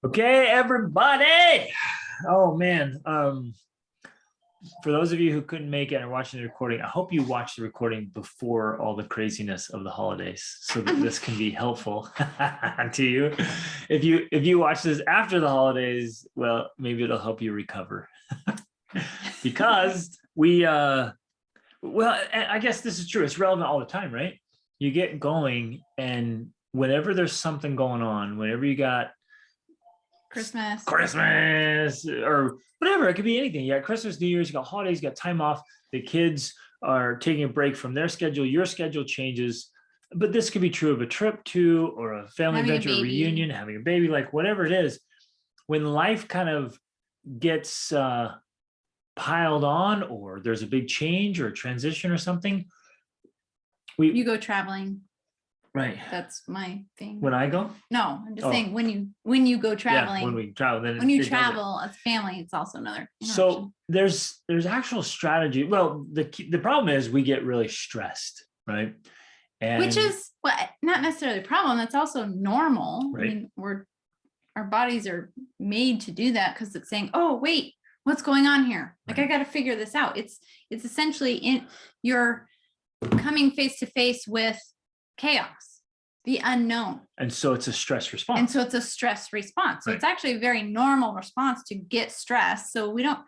Okay, everybody. Oh man. For those of you who couldn't make it and are watching the recording, I hope you watch the recording before all the craziness of the holidays so that this can be helpful to you. If you watch this after the holidays, well, maybe it'll help you recover. Because I guess this is true. It's relevant all the time, right? You get going, and whenever there's something going on, whenever you got Christmas or whatever, it could be anything. You got Christmas, New Year's, you got holidays, you got time off, the kids are taking a break from their schedule, your schedule changes. But this could be true of a trip too, or a family adventure, a reunion, having a baby, like whatever it is. When life kind of gets piled on, or there's a big change or a transition or something, you go traveling. Right. That's my thing. When I go? No, I'm just saying when you go traveling. Yeah, when we travel, then when you travel as family, it's also another. So there's actual strategy. Well, the problem is we get really stressed, right? And which is not necessarily a problem. That's also normal. Right. I mean, our bodies are made to do that because it's saying, oh wait, what's going on here? Like I got to figure this out. It's essentially you're coming face to face with chaos, the unknown. And so it's a stress response. So it's actually a very normal response to get stressed. So we don't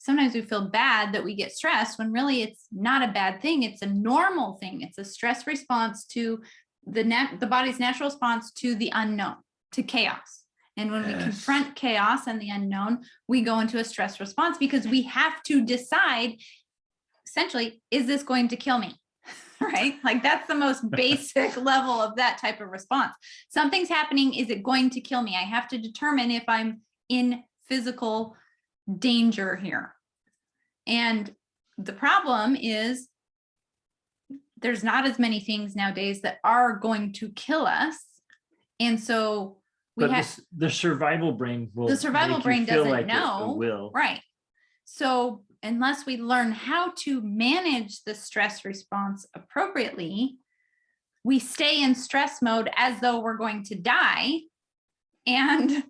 sometimes we feel bad that we get stressed when really it's not a bad thing. It's a normal thing. It's a stress response to the body's natural response to the unknown, to chaos. And when we confront chaos and the unknown, we go into a stress response because we have to decide, essentially, is this going to kill me? Right? Like that's the most basic level of that type of response. Something's happening. Is it going to kill me? I have to determine if I'm in physical danger here. And the problem is there's not as many things nowadays that are going to kill us. And so the survival brain doesn't know. It will. Right. So unless we learn how to manage the stress response appropriately, we stay in stress mode as though we're going to die. And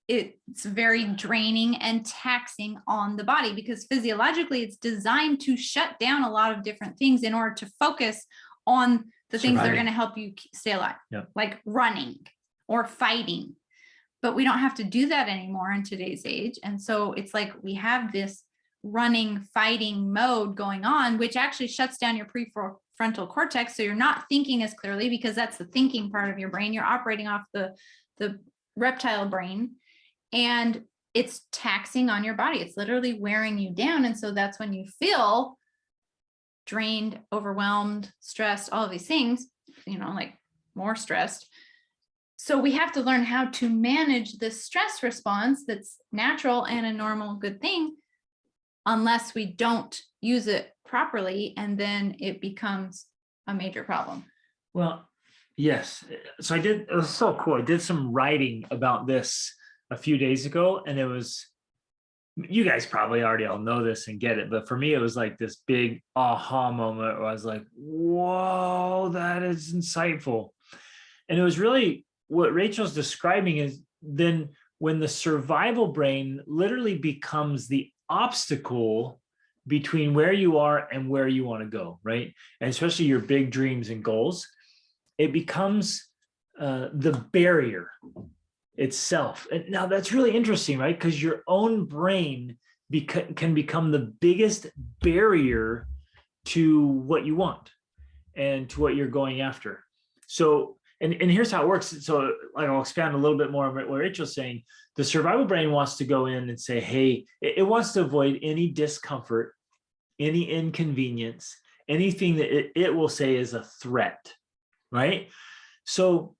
it's very draining and taxing on the body because physiologically it's designed to shut down a lot of different things in order to focus on the things that are going to help you stay alive, like running or fighting. But we don't have to do that anymore in today's age. And so it's like we have this running, fighting mode going on, which actually shuts down your prefrontal cortex. So you're not thinking as clearly because that's the thinking part of your brain. You're operating off the reptile brain, and it's taxing on your body. It's literally wearing you down. And so that's when you feel drained, overwhelmed, stressed, all of these things, like more stressed. So we have to learn how to manage this stress response that's natural and a normal good thing, unless we don't use it properly, and then it becomes a major problem. Well, yes. So it was so cool. I did some writing about this a few days ago, and you guys probably already all know this and get it, but for me, it was like this big aha moment where I was like, whoa, that is insightful. And it was really what Rachel's describing is then when the survival brain literally becomes the obstacle between where you are and where you want to go, right? And especially your big dreams and goals, it becomes the barrier itself. And now that's really interesting, right? Because your own brain can become the biggest barrier to what you want and to what you're going after. So and here's how it works. So I'll expand a little bit more on what Rachel's saying. The survival brain wants to go in and say, hey, it wants to avoid any discomfort, any inconvenience, anything that it will say is a threat, right? So,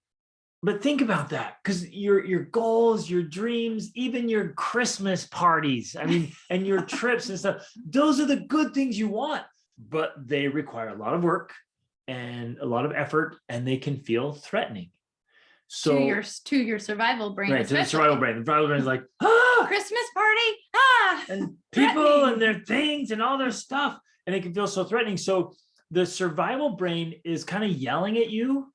but think about that, because your goals, your dreams, even your Christmas parties, and your trips and stuff, those are the good things you want, but they require a lot of work and a lot of effort, and they can feel threatening. So to your survival brain, right? To the survival brain. The survival brain is like, Christmas party, and people and their things and all their stuff, and it can feel so threatening. So the survival brain is kind of yelling at you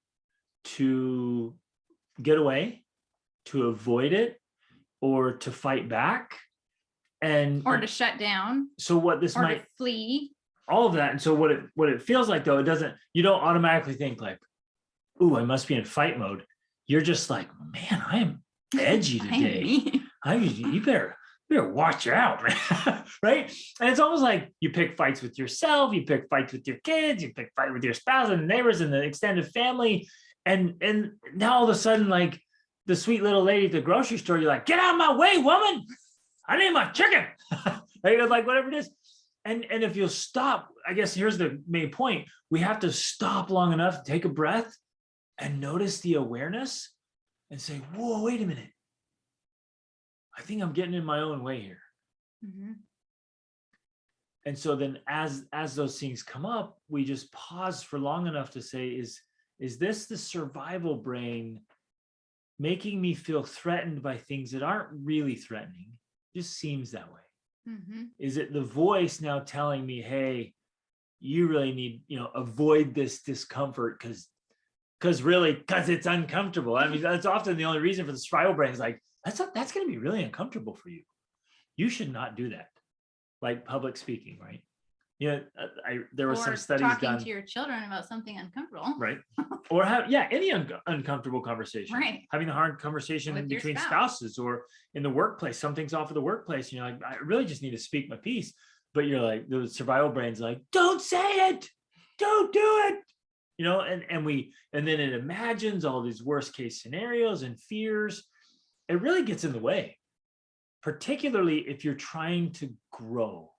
to get away, to avoid it, or to fight back. And Or to shut down, so what this or might, to flee. all of that. And so what it feels like though, you don't automatically think like, ooh, I must be in fight mode. You're just like, man, I am edgy today. You better watch out, man. Right? And it's almost like you pick fights with yourself, you pick fights with your kids, you pick fight with your spouse and neighbors and the extended family. And now all of a sudden, like the sweet little lady at the grocery store, you're like, get out of my way, woman. I need my chicken. Right? Like whatever it is. And if you'll stop, I guess here's the main point. We have to stop long enough to take a breath and notice the awareness and say, whoa, wait a minute. I think I'm getting in my own way here. Mhm. And so then as those things come up, we just pause for long enough to say, is this the survival brain making me feel threatened by things that aren't really threatening? Just seems that way. Mhm. Is it the voice now telling me, hey, you really need, avoid this discomfort because it's uncomfortable. I mean, that's often the only reason for the survival brain is like, that's going to be really uncomfortable for you. You should not do that. Like public speaking, right? There were some studies talking done to your children about something uncomfortable. right, or any uncomfortable conversation, Right. having a hard conversation With your between spouse. spouses or in the workplace. Something's off of the workplace, and you're like, I really just need to speak my piece, but you're like, the survival brain's like, don't say it, don't do it, and then it imagines all these worst case scenarios and fears. It really gets in the way, particularly if you're trying to grow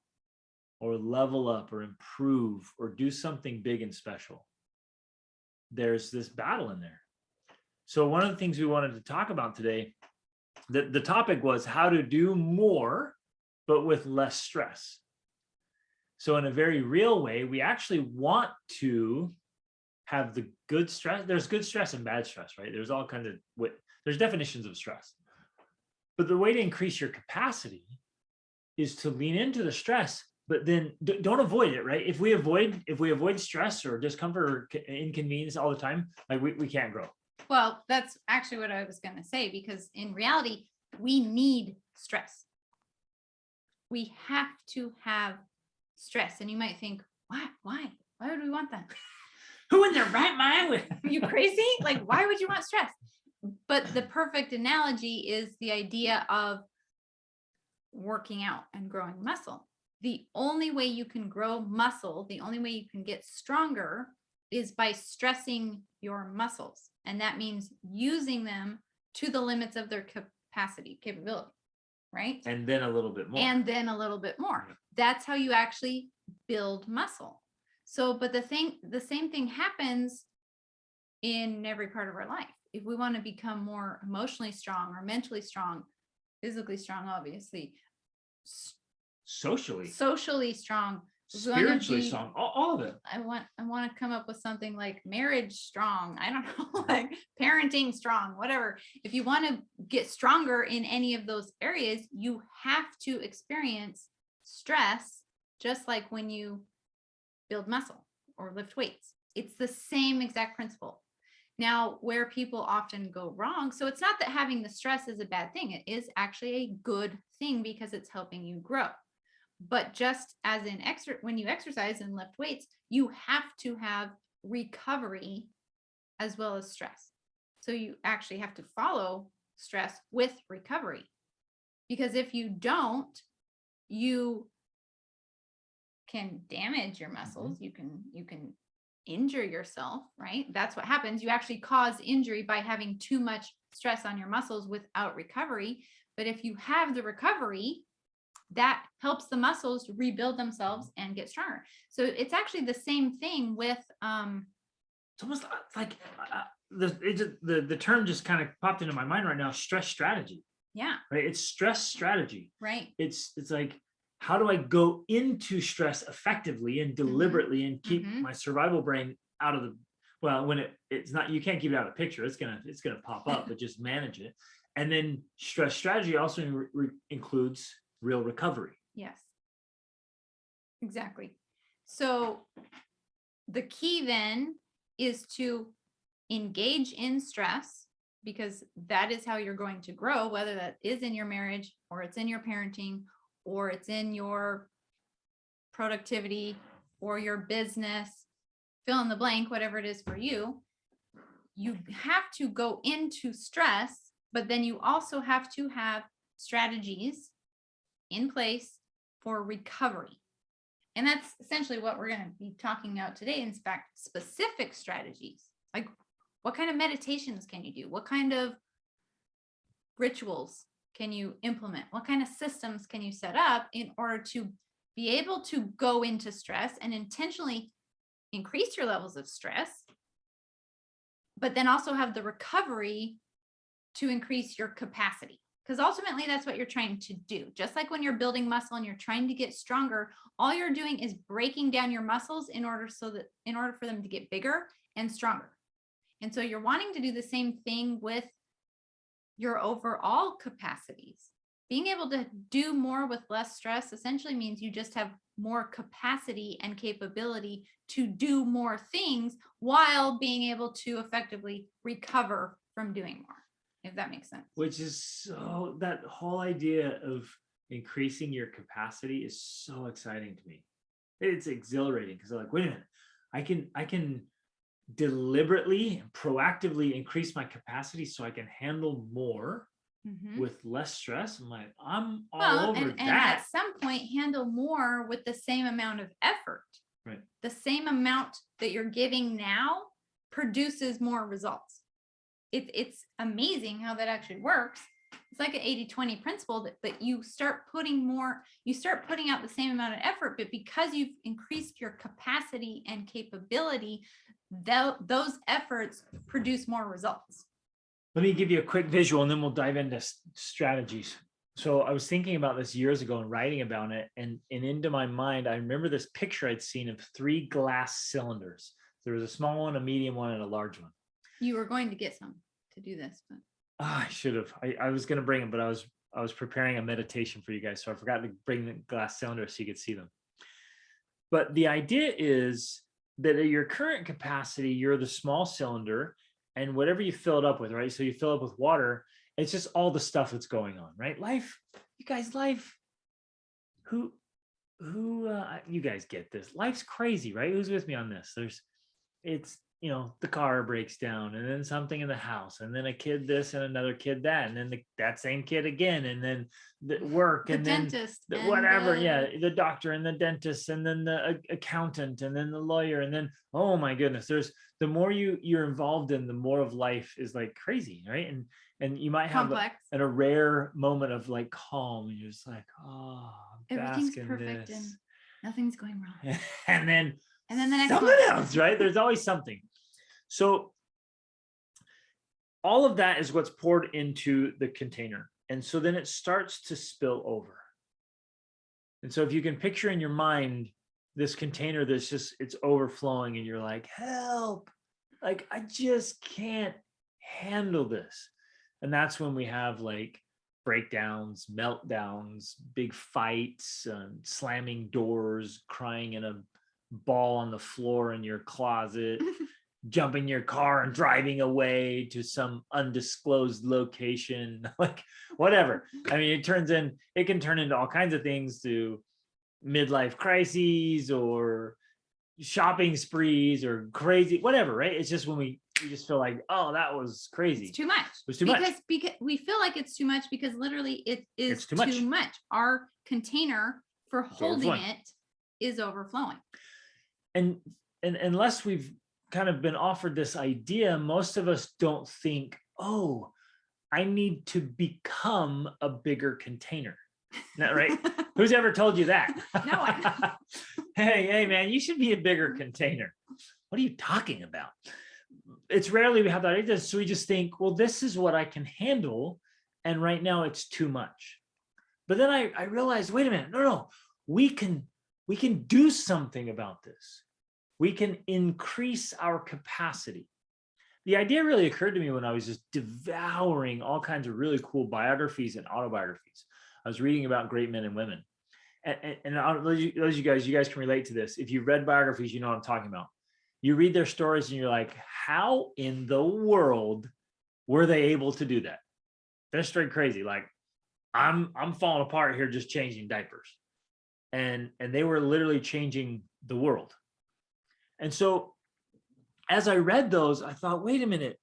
or level up or improve or do something big and special. There's this battle in there. So one of the things we wanted to talk about today, the topic was how to do more, but with less stress. So in a very real way, we actually want to have the good stress. There's good stress and bad stress, right? There's all kinds of, there's definitions of stress. But the way to increase your capacity is to lean into the stress, but then don't avoid it, right? If we avoid stress or discomfort or inconvenience all the time, like we can't grow. Well, that's actually what I was going to say, because in reality, we need stress. We have to have stress. And you might think, why would we want that? Who in their right mind would? Are you crazy? Like, why would you want stress? But the perfect analogy is the idea of working out and growing muscle. The only way you can grow muscle, the only way you can get stronger is by stressing your muscles. And that means using them to the limits of their capability, right? And then a little bit more. And then a little bit more. That's how you actually build muscle. So, but the same thing happens in every part of our life. If we want to become more emotionally strong or mentally strong, physically strong, obviously, socially strong, spiritually strong, all of it. I want to come up with something like marriage strong. I don't know, like parenting strong, whatever. If you want to get stronger in any of those areas, you have to experience stress, just like when you build muscle or lift weights. It's the same exact principle. Now, where people often go wrong, so it's not that having the stress is a bad thing. It is actually a good thing because it's helping you grow. But just as in when you exercise and lift weights, you have to have recovery as well as stress. So you actually have to follow stress with recovery, because if you don't, you can damage your muscles. You can injure yourself, right? That's what happens. You actually cause injury by having too much stress on your muscles without recovery. But if you have the recovery, that helps the muscles rebuild themselves and get stronger. So it's actually the same thing with it's almost like the term just kind of popped into my mind right now, stress strategy. Yeah. Right. It's stress strategy. Right. It's like, how do I go into stress effectively and deliberately and keep my survival brain out of when it's not, you can't keep it out of the picture. It's gonna pop up, but just manage it. And then stress strategy also includes real recovery. Yes, exactly. So the key then is to engage in stress because that is how you're going to grow, whether that is in your marriage or it's in your parenting or it's in your productivity or your business, fill in the blank, whatever it is for you. You have to go into stress, but then you also have to have strategies in place for recovery. And that's essentially what we're going to be talking about today. In fact, specific strategies, like what kind of meditations can you do? What kind of rituals can you implement? What kind of systems can you set up in order to be able to go into stress and intentionally increase your levels of stress, but then also have the recovery to increase your capacity? Because ultimately that's what you're trying to do. Just like when you're building muscle and you're trying to get stronger, all you're doing is breaking down your muscles in order for them to get bigger and stronger. And so you're wanting to do the same thing with your overall capacities. Being able to do more with less stress essentially means you just have more capacity and capability to do more things while being able to effectively recover from doing more, if that makes sense. Which is so, that whole idea of increasing your capacity is so exciting to me. It's exhilarating because I'm like, wait a minute, I can deliberately, proactively increase my capacity so I can handle more with less stress. I'm like, I'm all over and that. At some point, handle more with the same amount of effort. Right. The same amount that you're giving now produces more results. It's amazing how that actually works. It's like an 80-20 principle that you start putting out the same amount of effort, but because you've increased your capacity and capability, those efforts produce more results. Let me give you a quick visual and then we'll dive into strategies. So I was thinking about this years ago and writing about it, and into my mind, I remember this picture I'd seen of 3 glass cylinders. There was a small one, a medium one, and a large one. You were going to get some to do this, but I should have. I was going to bring them, but I was preparing a meditation for you guys, so I forgot to bring the glass cylinders so you could see them. But the idea is that at your current capacity, you're the small cylinder, and whatever you fill it up with, right? So you fill it with water. It's just all the stuff that's going on, right? Life, you guys, life. Who, you guys get this? Life's crazy, right? Who's with me on this? It's. The car breaks down, and then something in the house, and then a kid this and another kid that, and then that same kid again, and then the work, and then whatever, the doctor and the dentist, and then the accountant, and then the lawyer, and then, oh my goodness, there's the more you're involved in, the more of life is like crazy, right? And you might have a rare moment of like calm, and you're just like, oh, everything's perfect and nothing's going wrong, and then the next something else, right? There's always something. So all of that is what's poured into the container. And so then it starts to spill over. And so if you can picture in your mind this container it's overflowing, and you're like, help, like, I just can't handle this. And that's when we have like breakdowns, meltdowns, big fights, slamming doors, crying in a ball on the floor in your closet, jumping your car and driving away to some undisclosed location, like whatever. I mean, it can turn into all kinds of things, to midlife crises or shopping sprees or crazy, whatever, right? It's just when we just feel like, oh, that was crazy. It's too much. It was too much. Because we feel like it's too much because literally it is too much. Our container for holding it is overflowing. And unless we've kind of been offered this idea, most of us don't think, oh, I need to become a bigger container. Isn't that right? Who's ever told you that? No one. Hey, man, you should be a bigger container. What are you talking about? It's rarely we have that idea. So we just think, well, this is what I can handle, and right now it's too much. But then I realized, wait a minute, no, we can do something about this. We can increase our capacity. The idea really occurred to me when I was just devouring all kinds of really cool biographies and autobiographies. I was reading about great men and women. And those of you guys can relate to this. If you've read biographies, you know what I'm talking about. You read their stories and you're like, how in the world were they able to do that? They're straight crazy. Like, I'm falling apart here just changing diapers. And they were literally changing the world. And so as I read those, I thought, wait a minute.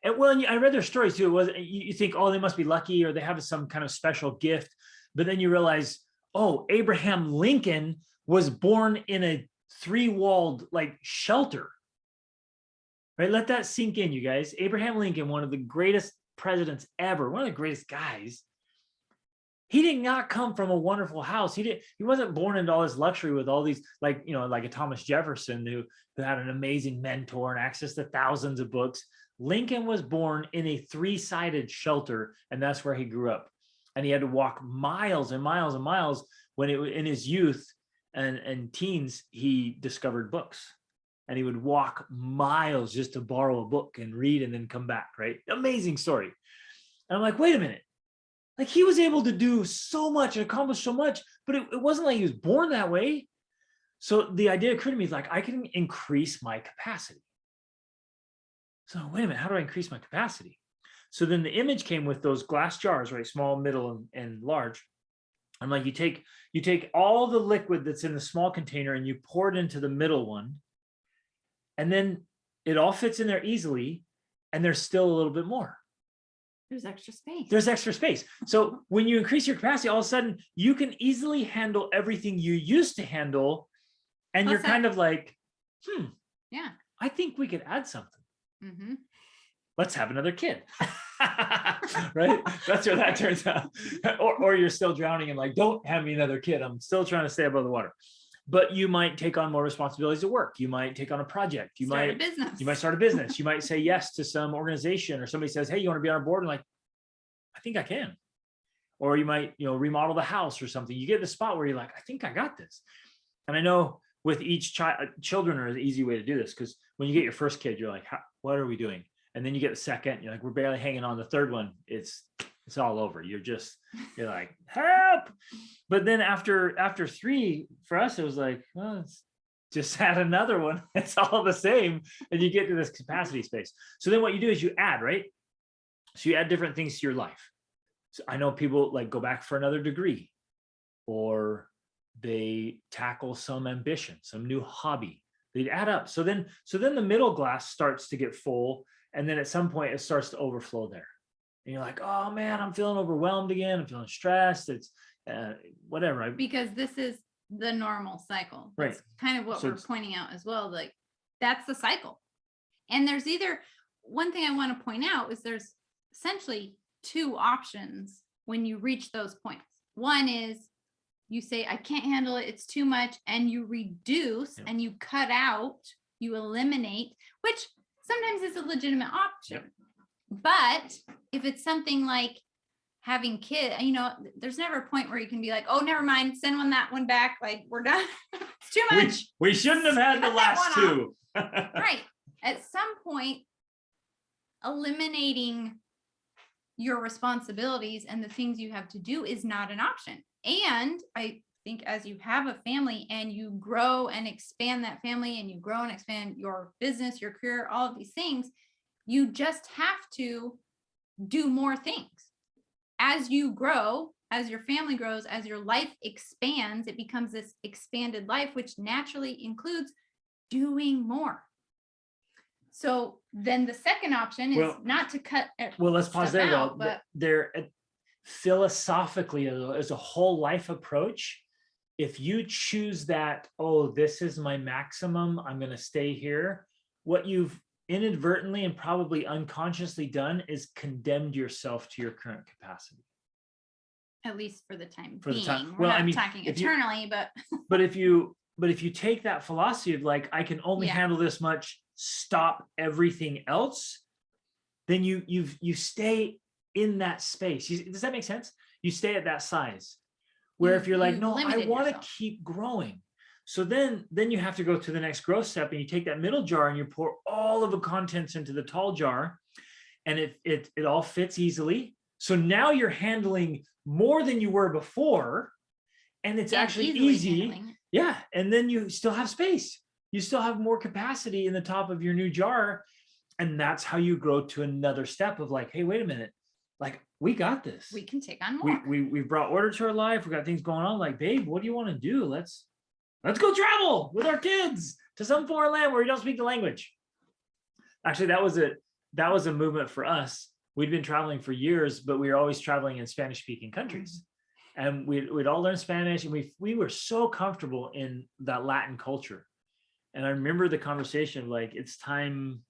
And well, I read their stories too. It was, you think, oh, they must be lucky or they have some kind of special gift. But then you realize, oh, Abraham Lincoln was born in a 3-walled like shelter. Right? Let that sink in, you guys. Abraham Lincoln, one of the greatest presidents ever, one of the greatest guys. He did not come from a wonderful house. He wasn't born into all this luxury with all these, like, you know, like a Thomas Jefferson who had an amazing mentor and access to thousands of books. Lincoln was born in a 3-sided shelter, and that's where he grew up. And he had to walk miles and miles and miles when in his youth and teens, he discovered books. And he would walk miles just to borrow a book and read and then come back, right? Amazing story. And I'm like, wait a minute. Like, he was able to do so much and accomplish so much, but it wasn't like he was born that way. So the idea occurred to me, like, I can increase my capacity. So wait a minute, how do I increase my capacity? So then the image came with those glass jars, right? Small, middle, and large. I'm like, you take all the liquid that's in the small container and you pour it into the middle one. And then it all fits in there easily. And there's still a little bit more. There's extra space. There's extra space. So when you increase your capacity, all of a sudden you can easily handle everything you used to handle. And you're kind of like, yeah, I think we could add something. Mm-hmm. Let's have another kid. Right? That's where that turns out. Or you're still drowning and like, don't have me another kid. I'm still trying to stay above the water. But you might take on more responsibilities at work. You might take on a project. You might start a business. You might say yes to some organization, or somebody says, hey, you want to be on our board? And like, I think I can. Or you might, remodel the house or something. You get the spot where you're like, I think I got this. And I know with each child, children are the easy way to do this, because when you get your first kid, you're like, what are we doing? And then you get the second, you're like, we're barely hanging on. The third one, it's all over. You're like, help. But then after 3, for us, it was like, well, it's just add another one. It's all the same. And you get to this capacity space. So then what you do is you add, right? So you add different things to your life. So I know people like go back for another degree, or they tackle some ambition, some new hobby. They add up. So then the middle glass starts to get full. And then at some point it starts to overflow there. And you're like, oh man, I'm feeling overwhelmed again. I'm feeling stressed. It's whatever. Because this is the normal cycle. That's right. Kind of what we're pointing out as well. Like, that's the cycle. And there's one thing I want to point out is there's essentially 2 options when you reach those points. One is you say, I can't handle it. It's too much. And you reduce and you cut out, you eliminate, which sometimes is a legitimate option. Yep. But if it's something like having kids, there's never a point where you can be like, oh, never mind, send that one back. Like, we're done. It's too much. We shouldn't have had the last 2. Right. At some point, eliminating your responsibilities and the things you have to do is not an option. And I think as you have a family and you grow and expand that family, and you grow and expand your business, your career, all of these things, you just have to do more things. As you grow, as your family grows, as your life expands, it becomes this expanded life, which naturally includes doing more. So then the second option is not to cut. Well, let's pause there though. But there, philosophically, as a whole life approach, if you choose that, oh, this is my maximum, I'm going to stay here, what you've inadvertently and probably unconsciously done is condemned yourself to your current capacity. At least for the time being. We're not talking eternally, but but if you take that philosophy of like, I can only handle this much, stop everything else, then you stay in that space. Does that make sense? You stay at that size. Where if you're like, no, I want to keep growing. So then you have to go to the next growth step, and you take that middle jar and you pour all of the contents into the tall jar, and it all fits easily. So now you're handling more than you were before, and it's actually easy. Yeah. And then you still have space. You still have more capacity in the top of your new jar. And that's how you grow to another step of like, hey, wait a minute, like we got this. We can take on more. We've brought order to our life. We got things going on. Like, babe, what do you want to do? Let's go travel with our kids to some foreign land where we don't speak the language. Actually, that was a movement for us. We'd been traveling for years, but we were always traveling in Spanish speaking countries. And we'd all learn Spanish, and we were so comfortable in that Latin culture. And I remember the conversation, like, it's time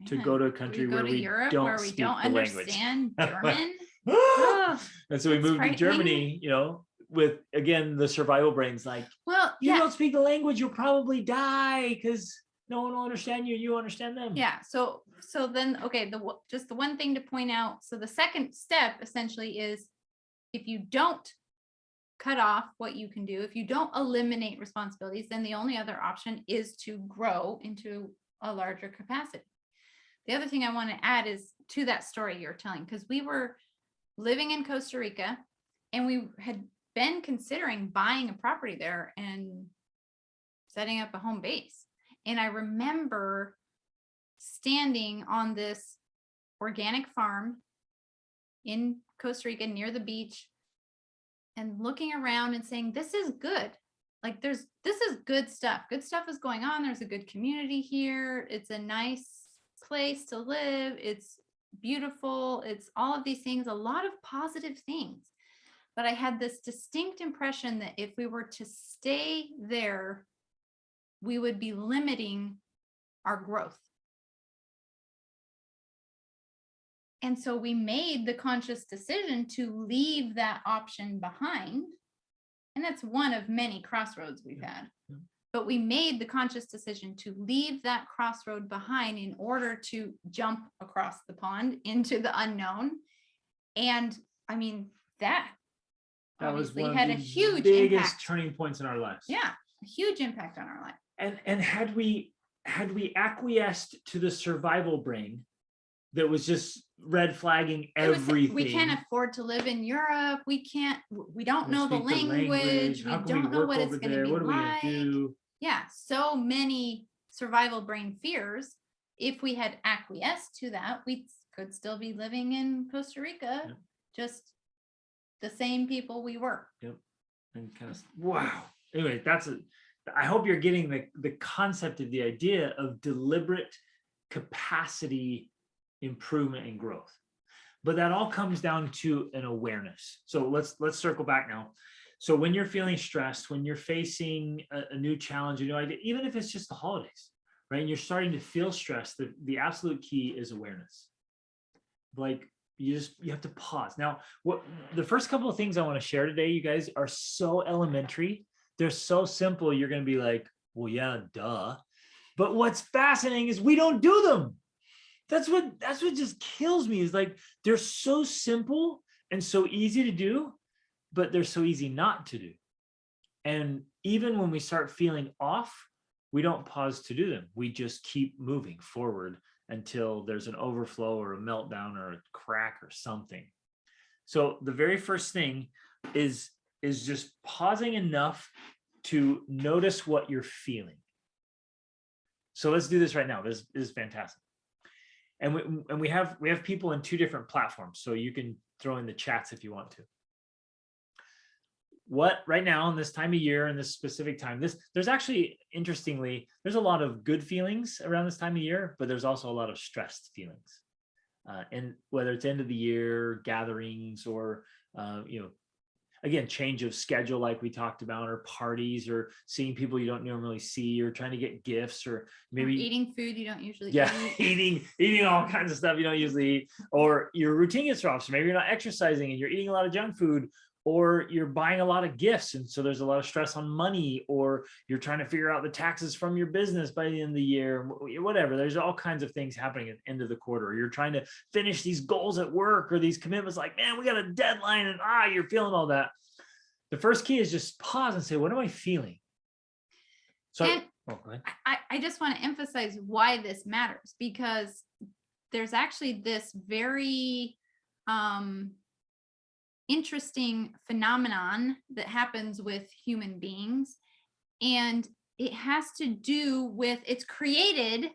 to go to a country where we don't speak the language. Understand German. And so we moved to Germany, you know, with, again, the survival brains, like, well, you don't speak the language, you'll probably die because no one will understand you, you understand them. Yeah. So then, okay, just the one thing to point out. So the second step essentially is, if you don't cut off what you can do, if you don't eliminate responsibilities, then the only other option is to grow into a larger capacity. The other thing I want to add is to that story you're telling, because we were living in Costa Rica and we had been considering buying a property there and setting up a home base. And I remember standing on this organic farm in Costa Rica near the beach and looking around and saying, this is good. Like this is good stuff. Good stuff is going on. There's a good community here. It's a nice place to live. It's beautiful. It's all of these things, a lot of positive things. But I had this distinct impression that if we were to stay there, we would be limiting our growth. And so we made the conscious decision to leave that option behind. And that's one of many crossroads we've had. But we made the conscious decision to leave that crossroad behind in order to jump across the pond into the unknown. And I mean, that was one had of a the huge biggest impact. turning points in our lives. Yeah, a huge impact on our life. And had we acquiesced to the survival brain that was just red flagging everything. We can't afford to live in Europe. We don't know the language. We don't know what it's going to be like. Yeah, so many survival brain fears. If we had acquiesced to that, we could still be living in Costa Rica, just the same people we were. Yep. And kind of, wow. Anyway, I hope you're getting the concept of the idea of deliberate capacity improvement and growth. But that all comes down to an awareness. So let's circle back now. So when you're feeling stressed, when you're facing a new challenge, you know, even if it's just the holidays, right? And you're starting to feel stressed, the absolute key is awareness. Like you have to pause. Now, the first couple of things I want to share today, you guys, are so elementary. They're so simple. You're going to be like, well, yeah, duh. But what's fascinating is we don't do them. That's what just kills me, is like, they're so simple and so easy to do, but they're so easy not to do. And even when we start feeling off, we don't pause to do them. We just keep moving forward until there's an overflow or a meltdown or a crack or something. So the very first thing is just pausing enough to notice what you're feeling. So let's do this right now. This is fantastic. And we have people in two different platforms, so you can throw in the chats if you want to. What right now in this time of year and this specific time, there's actually, interestingly, there's a lot of good feelings around this time of year, but there's also a lot of stressed feelings. And whether it's end of the year gatherings or again, change of schedule like we talked about, or parties, or seeing people you don't normally see, or trying to get gifts, or maybe eating food you don't usually eat. eating all kinds of stuff you don't usually eat, or your routine gets off. So maybe you're not exercising and you're eating a lot of junk food, or you're buying a lot of gifts. And so there's a lot of stress on money, or you're trying to figure out the taxes from your business by the end of the year, whatever. There's all kinds of things happening at the end of the quarter. Or you're trying to finish these goals at work, or these commitments, like, man, we got a deadline, and you're feeling all that. The first key is just pause and say, what am I feeling? So go ahead. I just want to emphasize why this matters, because there's actually this very interesting phenomenon that happens with human beings, and it has to do with, it's created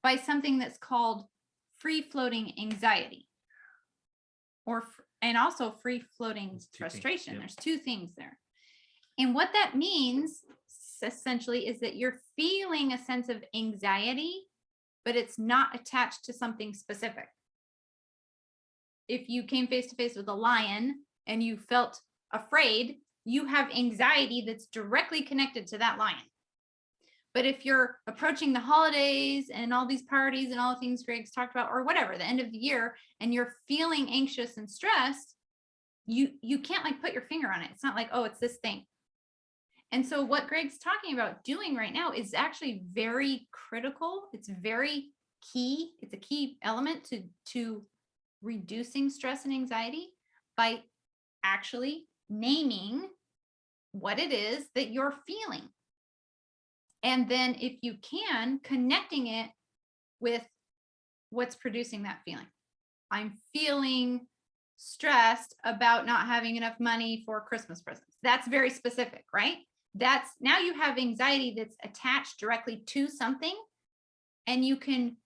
by something that's called free floating anxiety, and also free floating frustration. There's two things there. And what that means essentially is that you're feeling a sense of anxiety, but it's not attached to something specific. If you came face to face with a lion and you felt afraid, you have anxiety that's directly connected to that lion. But if you're approaching the holidays and all these parties and all the things Greg's talked about, or whatever, the end of the year, and you're feeling anxious and stressed, you can't like put your finger on it. It's not like, oh, it's this thing. And so what Greg's talking about doing right now is actually very critical. It's very key. It's a key element to reducing stress and anxiety by actually naming what it is that you're feeling. And then if you can, connecting it with what's producing that feeling. I'm feeling stressed about not having enough money for Christmas presents. That's very specific, right? That's now you have anxiety that's attached directly to something, and you can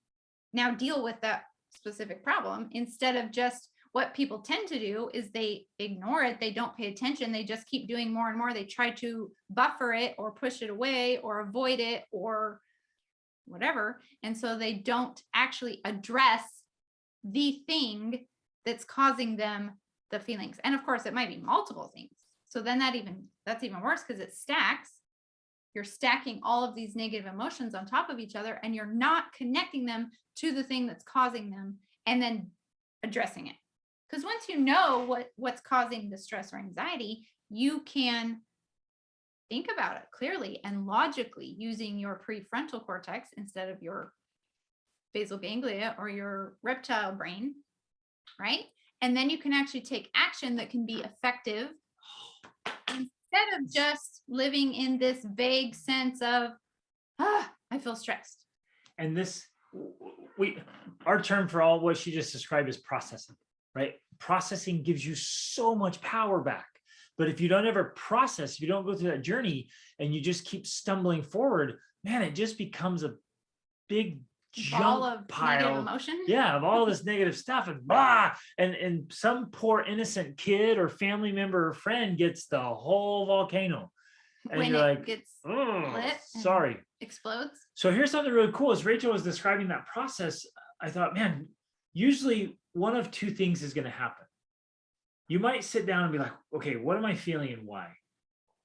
now deal with that specific problem instead of just what people tend to do is they ignore it. They don't pay attention. They just keep doing more and more. They try to buffer it or push it away or avoid it or whatever. And so they don't actually address the thing that's causing them the feelings. And of course, it might be multiple things. So then that's even worse because it stacks. You're stacking all of these negative emotions on top of each other, and you're not connecting them to the thing that's causing them and then addressing it. Because once you know what's causing the stress or anxiety, you can think about it clearly and logically using your prefrontal cortex instead of your basal ganglia or your reptile brain, right? And then you can actually take action that can be effective instead of just living in this vague sense of, I feel stressed. And our term for all what she just described is processing, right? Processing gives you so much power back. But if you don't ever process, if you don't go through that journey and you just keep stumbling forward, man, it just becomes a big Ball junk of pile negative emotion. Yeah, of all this negative stuff, and blah, and some poor innocent kid or family member or friend gets the whole volcano. And when you're it like, gets oh, lit and sorry. explodes. So here's something really cool. As Rachel was describing that process, I thought, man, usually one of two things is going to happen. You might sit down and be like, okay, what am I feeling and why?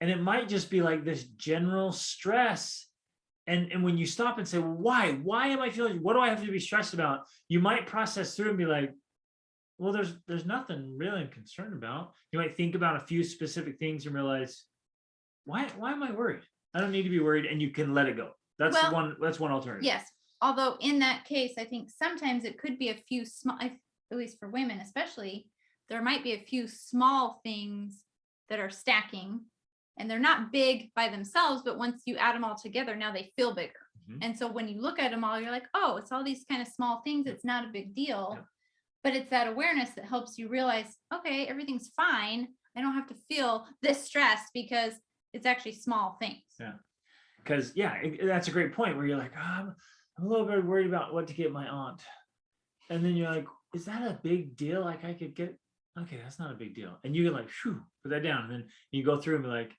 And it might just be like this general stress. And when you stop and say, well, why am I feeling, what do I have to be stressed about? You might process through and be like, well, there's nothing really I'm concerned about. You might think about a few specific things and realize, why am I worried? I don't need to be worried, and you can let it go. That's one alternative. Yes. Although in that case, I think sometimes it could be a few small, at least for women especially, there might be a few small things that are stacking, and they're not big by themselves, but once you add them all together, now they feel bigger. Mm-hmm. And so when you look at them all, you're like, oh, it's all these kind of small things. It's not a big deal, but it's that awareness that helps you realize, okay, everything's fine. I don't have to feel this stress because it's actually small things. Yeah. Because that's a great point where you're like, I'm a little bit worried about what to get my aunt. And then you're like, is that a big deal? Like I could get, okay, that's not a big deal. And you can like, put that down. And then you go through and be like,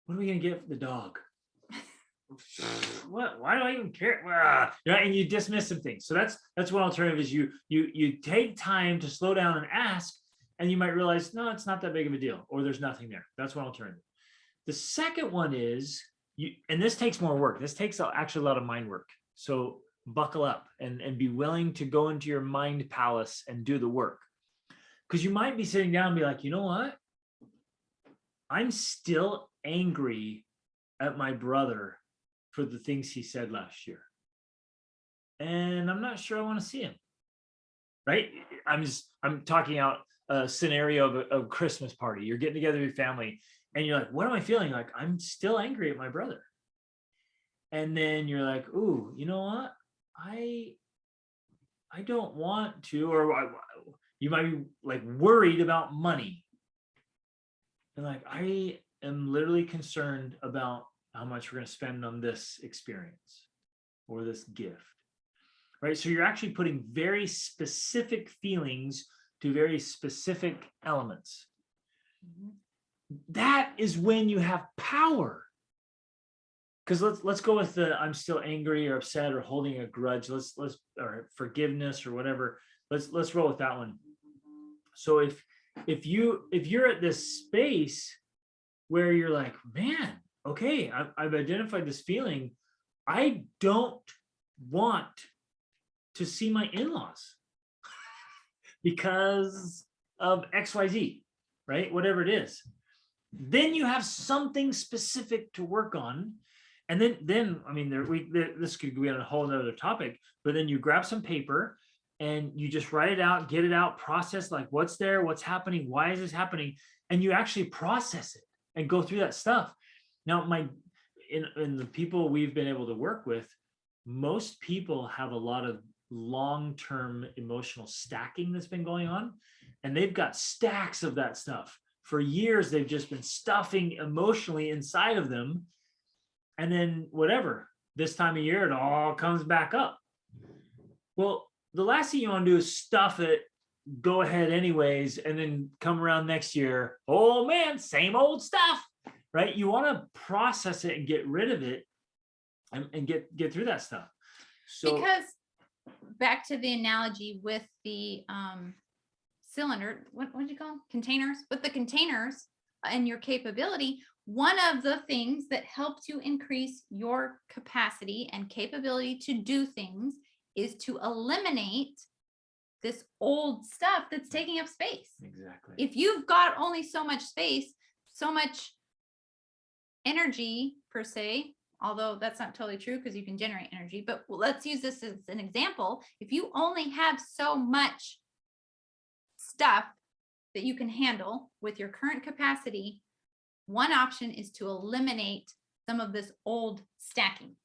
what are we going to get for the dog? What? Why do I even care? And you dismiss some things. So that's one alternative is you take time to slow down and ask, and you might realize, no, it's not that big of a deal, or there's nothing there. That's one alternative. The second one is, and this takes more work. This takes actually a lot of mind work. So buckle up and be willing to go into your mind palace and do the work. Because you might be sitting down and be like, you know what? I'm still angry at my brother for the things he said last year. And I'm not sure I want to see him. Right? I'm talking out a scenario of a Christmas party. You're getting together with your family. And you're like, what am I feeling? Like, I'm still angry at my brother. And then you're like, ooh, you know what? I don't want to, or you might be like worried about money. And like, I am literally concerned about how much we're going to spend on this experience or this gift. right? So you're actually putting very specific feelings to very specific elements. That is when you have power. Because let's go with the I'm still angry or upset or holding a grudge. Let's or forgiveness or whatever. Let's roll with that one. So if you're at this space where you're like, man, okay, I've identified this feeling. I don't want to see my in-laws because of XYZ, right? Whatever it is. Then you have something specific to work on. And then I mean, this could be on a whole other topic, but then you grab some paper and you just write it out, get it out, process like what's there, what's happening, why is this happening? And you actually process it and go through that stuff. Now, in the people we've been able to work with, most people have a lot of long-term emotional stacking that's been going on, and they've got stacks of that stuff. For years, they've just been stuffing emotionally inside of them. And then whatever, this time of year, it all comes back up. Well, the last thing you want to do is stuff it, go ahead anyways, and then come around next year, oh man, same old stuff, right? You want to process it and get rid of it and get through that stuff. So because back to the analogy with the cylinder, what did you call them? Containers? With the containers and your capability, one of the things that help to increase your capacity and capability to do things is to eliminate this old stuff that's taking up space. exactly. If you've got only so much space, so much energy per se, although that's not totally true because you can generate energy, but let's use this as an example. If you only have so much stuff that you can handle with your current capacity, one option is to eliminate some of this old stacking.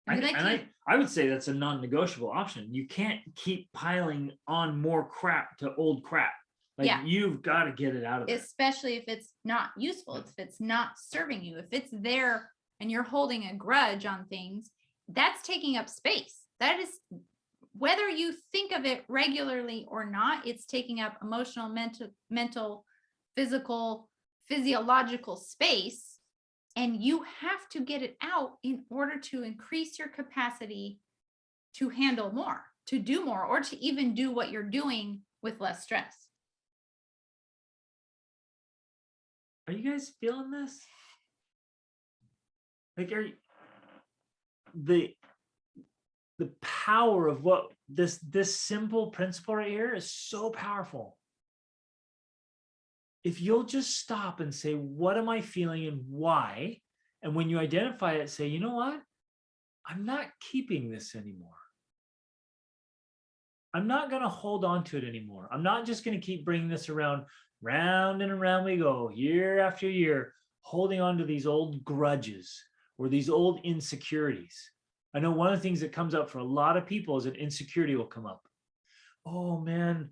I would say that's a non-negotiable option. You can't keep piling on more crap to old crap. Like Yeah. you've got to get it out of there. Especially if it's not useful, if it's not serving you, if it's there and you're holding a grudge on things, that's taking up space. That is, whether you think of it regularly or not, it's taking up emotional, mental, physical, physiological space. And you have to get it out in order to increase your capacity to handle more, to do more, or to even do what you're doing with less stress. Are you guys feeling this? Like, the power of what this simple principle right here is so powerful. If you'll just stop and say, what am I feeling and why? And when you identify it, say, you know what? I'm not keeping this anymore. I'm not going to hold on to it anymore. I'm not just going to keep bringing this around, round and around we go, year after year, holding on to these old grudges or these old insecurities. I know one of the things that comes up for a lot of people is an insecurity will come up. Oh man,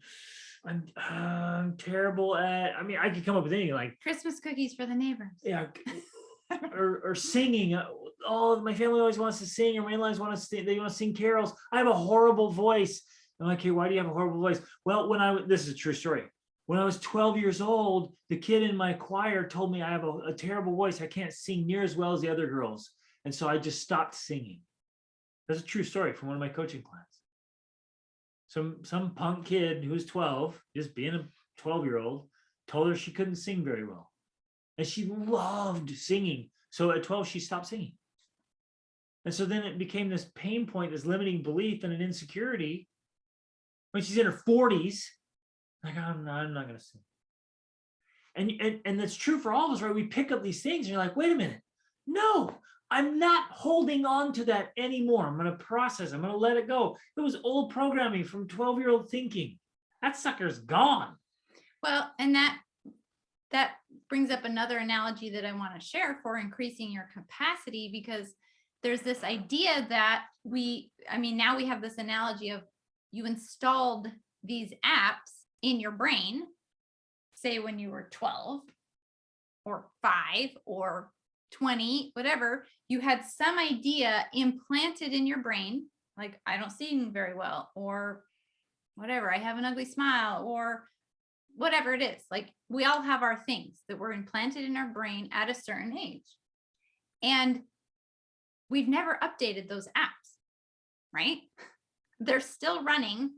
I'm terrible at, I mean, I could come up with anything like Christmas cookies for the neighbors. Yeah. or singing. Oh, my family always wants to sing, or my in-laws want to sing, they want to sing carols. I have a horrible voice. I'm like, okay, why do you have a horrible voice? Well, this is a true story. When I was 12 years old, the kid in my choir told me I have a terrible voice. I can't sing near as well as the other girls. And so I just stopped singing. That's a true story from one of my coaching clients. Some punk kid who was 12, just being a 12-year-old, told her she couldn't sing very well. And she loved singing. So at 12, she stopped singing. And so then it became this pain point, this limiting belief and an insecurity. When she's in her 40s, like, I'm not going to sing. And that's true for all of us, right? We pick up these things and you're like, wait a minute. No, I'm not holding on to that anymore. I'm going to process. I'm going to let it go. It was old programming from 12-year-old thinking. That sucker's gone. Well, and that brings up another analogy that I want to share for increasing your capacity, because there's this idea that now we have this analogy of you installed these apps in your brain, say when you were 12 or 5 or 20, whatever, you had some idea implanted in your brain like I don't sing very well, or whatever, I have an ugly smile, or whatever it is. Like we all have our things that were implanted in our brain at a certain age. And we've never updated those apps, right? They're still running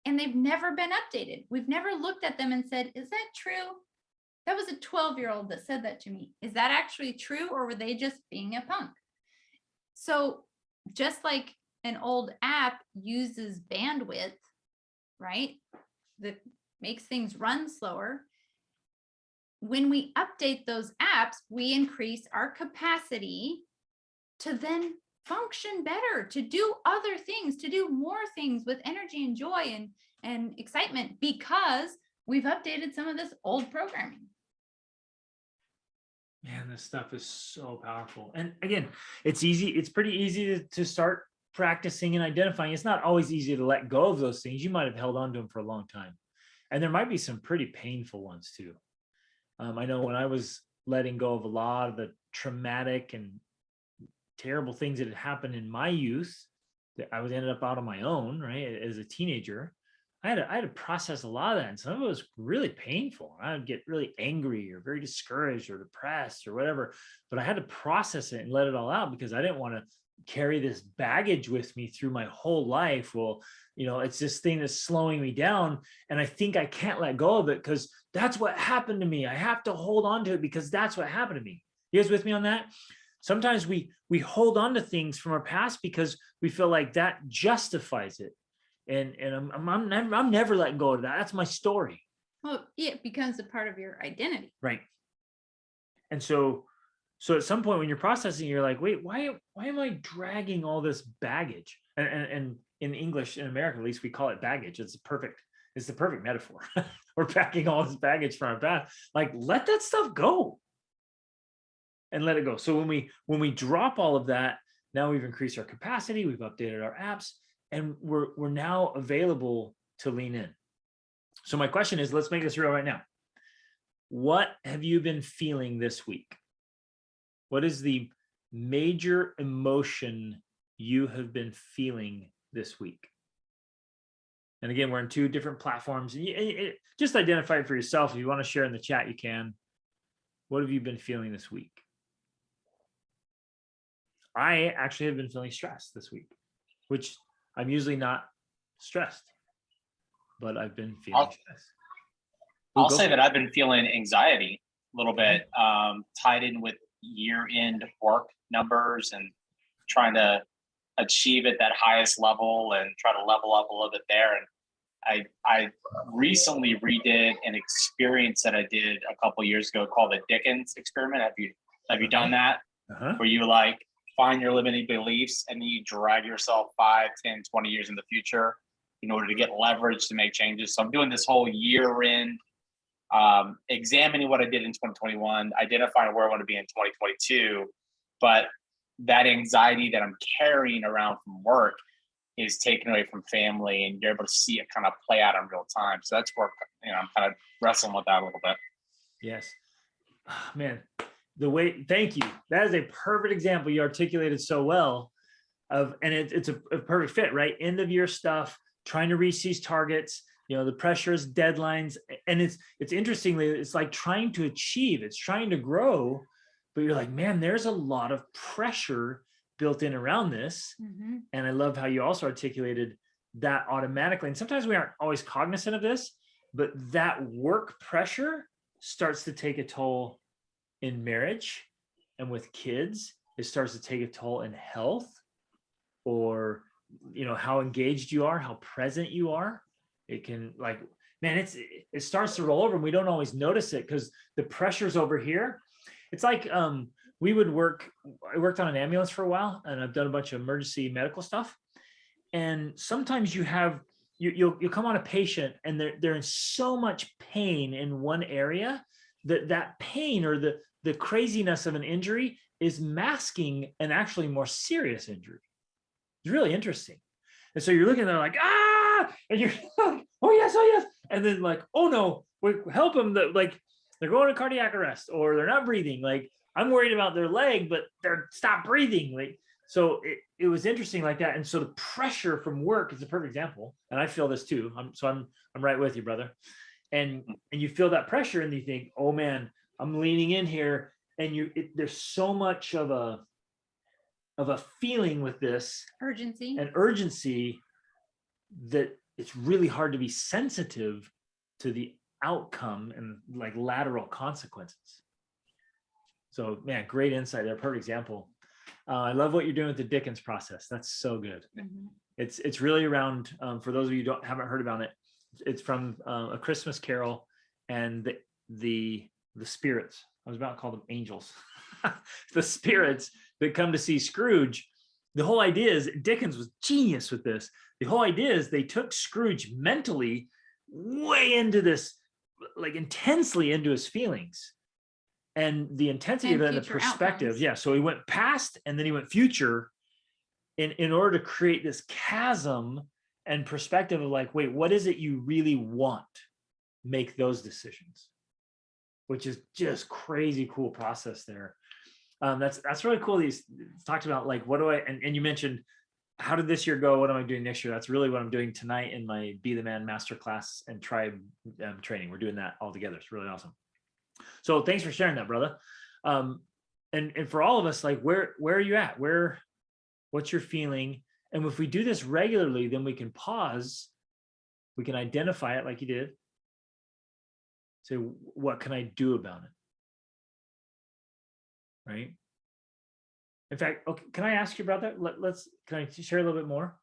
and they've never been updated. We've never looked at them and said, is that true? That was a 12-year-old that said that to me. Is that actually true? Or were they just being a punk? So just like an old app uses bandwidth, right? That makes things run slower. When we update those apps, we increase our capacity to then function better, to do other things, to do more things with energy and joy and excitement, because we've updated some of this old programming. Man, this stuff is so powerful. And again, it's pretty easy to start practicing and identifying. It's not always easy to let go of those things. You might have held on to them for a long time. And there might be some pretty painful ones too. I know when I was letting go of a lot of the traumatic and terrible things that had happened in my youth, that I was ended up out on my own, right? As a teenager, I had to process a lot of that. And some of it was really painful. I would get really angry or very discouraged or depressed or whatever, but I had to process it and let it all out because I didn't want to carry this baggage with me through my whole life. Well, it's this thing that's slowing me down. And I think I can't let go of it because that's what happened to me. I have to hold on to it because that's what happened to me. You guys with me on that? Sometimes we hold on to things from our past because we feel like that justifies it. And I'm never letting go of that. That's my story. Well, it becomes a part of your identity. Right. And so at some point when you're processing, you're like, wait, why am I dragging all this baggage? And in English, in America, at least, we call it baggage. It's the perfect metaphor. We're packing all this baggage from our past. Like, let that stuff go. And let it go. So when we drop all of that, now we've increased our capacity, we've updated our apps, and we're now available to lean in. So my question is, let's make this real right now. What have you been feeling this week? What is the major emotion you have been feeling this week? And again, we're in 2 different platforms. And just identify it for yourself. If you want to share in the chat, you can. What have you been feeling this week? I actually have been feeling stressed this week, which I'm usually not stressed, but I've been feeling stressed. I'll say that I've been feeling anxiety a little bit, tied in with year-end work numbers and trying to achieve at that highest level and try to level up a little bit there. And I recently redid an experience that I did a couple of years ago called the Dickens experiment. Have you done that? Where you find your limiting beliefs and then you drag yourself 5, 10, 20 years in the future in order to get leverage to make changes. So I'm doing this whole year-end, examining what I did in 2021, identifying where I want to be in 2022. But that anxiety that I'm carrying around from work is taken away from family, and you're able to see it kind of play out in real time. So that's where I'm kind of wrestling with that a little bit. Yes. Oh, man. Thank you. That is a perfect example. You articulated so well and it's a perfect fit, right? End of year stuff, trying to reach these targets, the pressures, deadlines. And it's interestingly, it's like trying to achieve, it's trying to grow, but you're like, man, there's a lot of pressure built in around this. Mm-hmm. And I love how you also articulated that automatically. And sometimes we aren't always cognizant of this, but that work pressure starts to take a toll in marriage and with kids. It starts to take a toll in health, or how engaged you are, how present you are. It can it starts to roll over, and we don't always notice it because the pressure's over here. It's like I worked on an ambulance for a while, and I've done a bunch of emergency medical stuff. And sometimes you'll come on a patient and they're in so much pain in one area that pain or the craziness of an injury is masking an actually more serious injury. It's really interesting. And so you're looking at them like, and you're like, oh yes. And then like, oh no, we help them. They're going to cardiac arrest, or they're not breathing. Like, I'm worried about their leg, but they're stop breathing. Like, So it was interesting like that. And so the pressure from work is a perfect example. And I feel this too. I'm right with you, brother. And you feel that pressure and you think, oh man, I'm leaning in here. And there's so much of a feeling with this Urgency. and urgency that it's really hard to be sensitive to the outcome and like lateral consequences. So man, great insight there. Perfect example. I love what you're doing with the Dickens process. That's so good. Mhm. It's really around, for those of you who haven't heard about it, it's from A Christmas Carol, and the spirits. I was about to call them angels. The spirits that come to see Scrooge. The whole idea is Dickens was genius with this. The whole idea is they took Scrooge mentally way into this, like intensely into his feelings. And the intensity And of it, the future perspective. outcomes. Yeah. So he went past and then he went future in order to create this chasm and perspective of like, wait, what is it you really want? Make those decisions, which is just crazy cool process there. That's really cool. These talked about like, what do I, and you mentioned, how did this year go? What am I doing next year? That's really what I'm doing tonight in my Be the Man Masterclass and Tribe training. We're doing that all together. It's really awesome. So thanks for sharing that, brother. And for all of us, like where are you at? What's your feeling? And if we do this regularly, then we can pause, we can identify it like you did. Say, what can I do about it? Right? In fact, okay, can I ask you about that? Can I share a little bit more?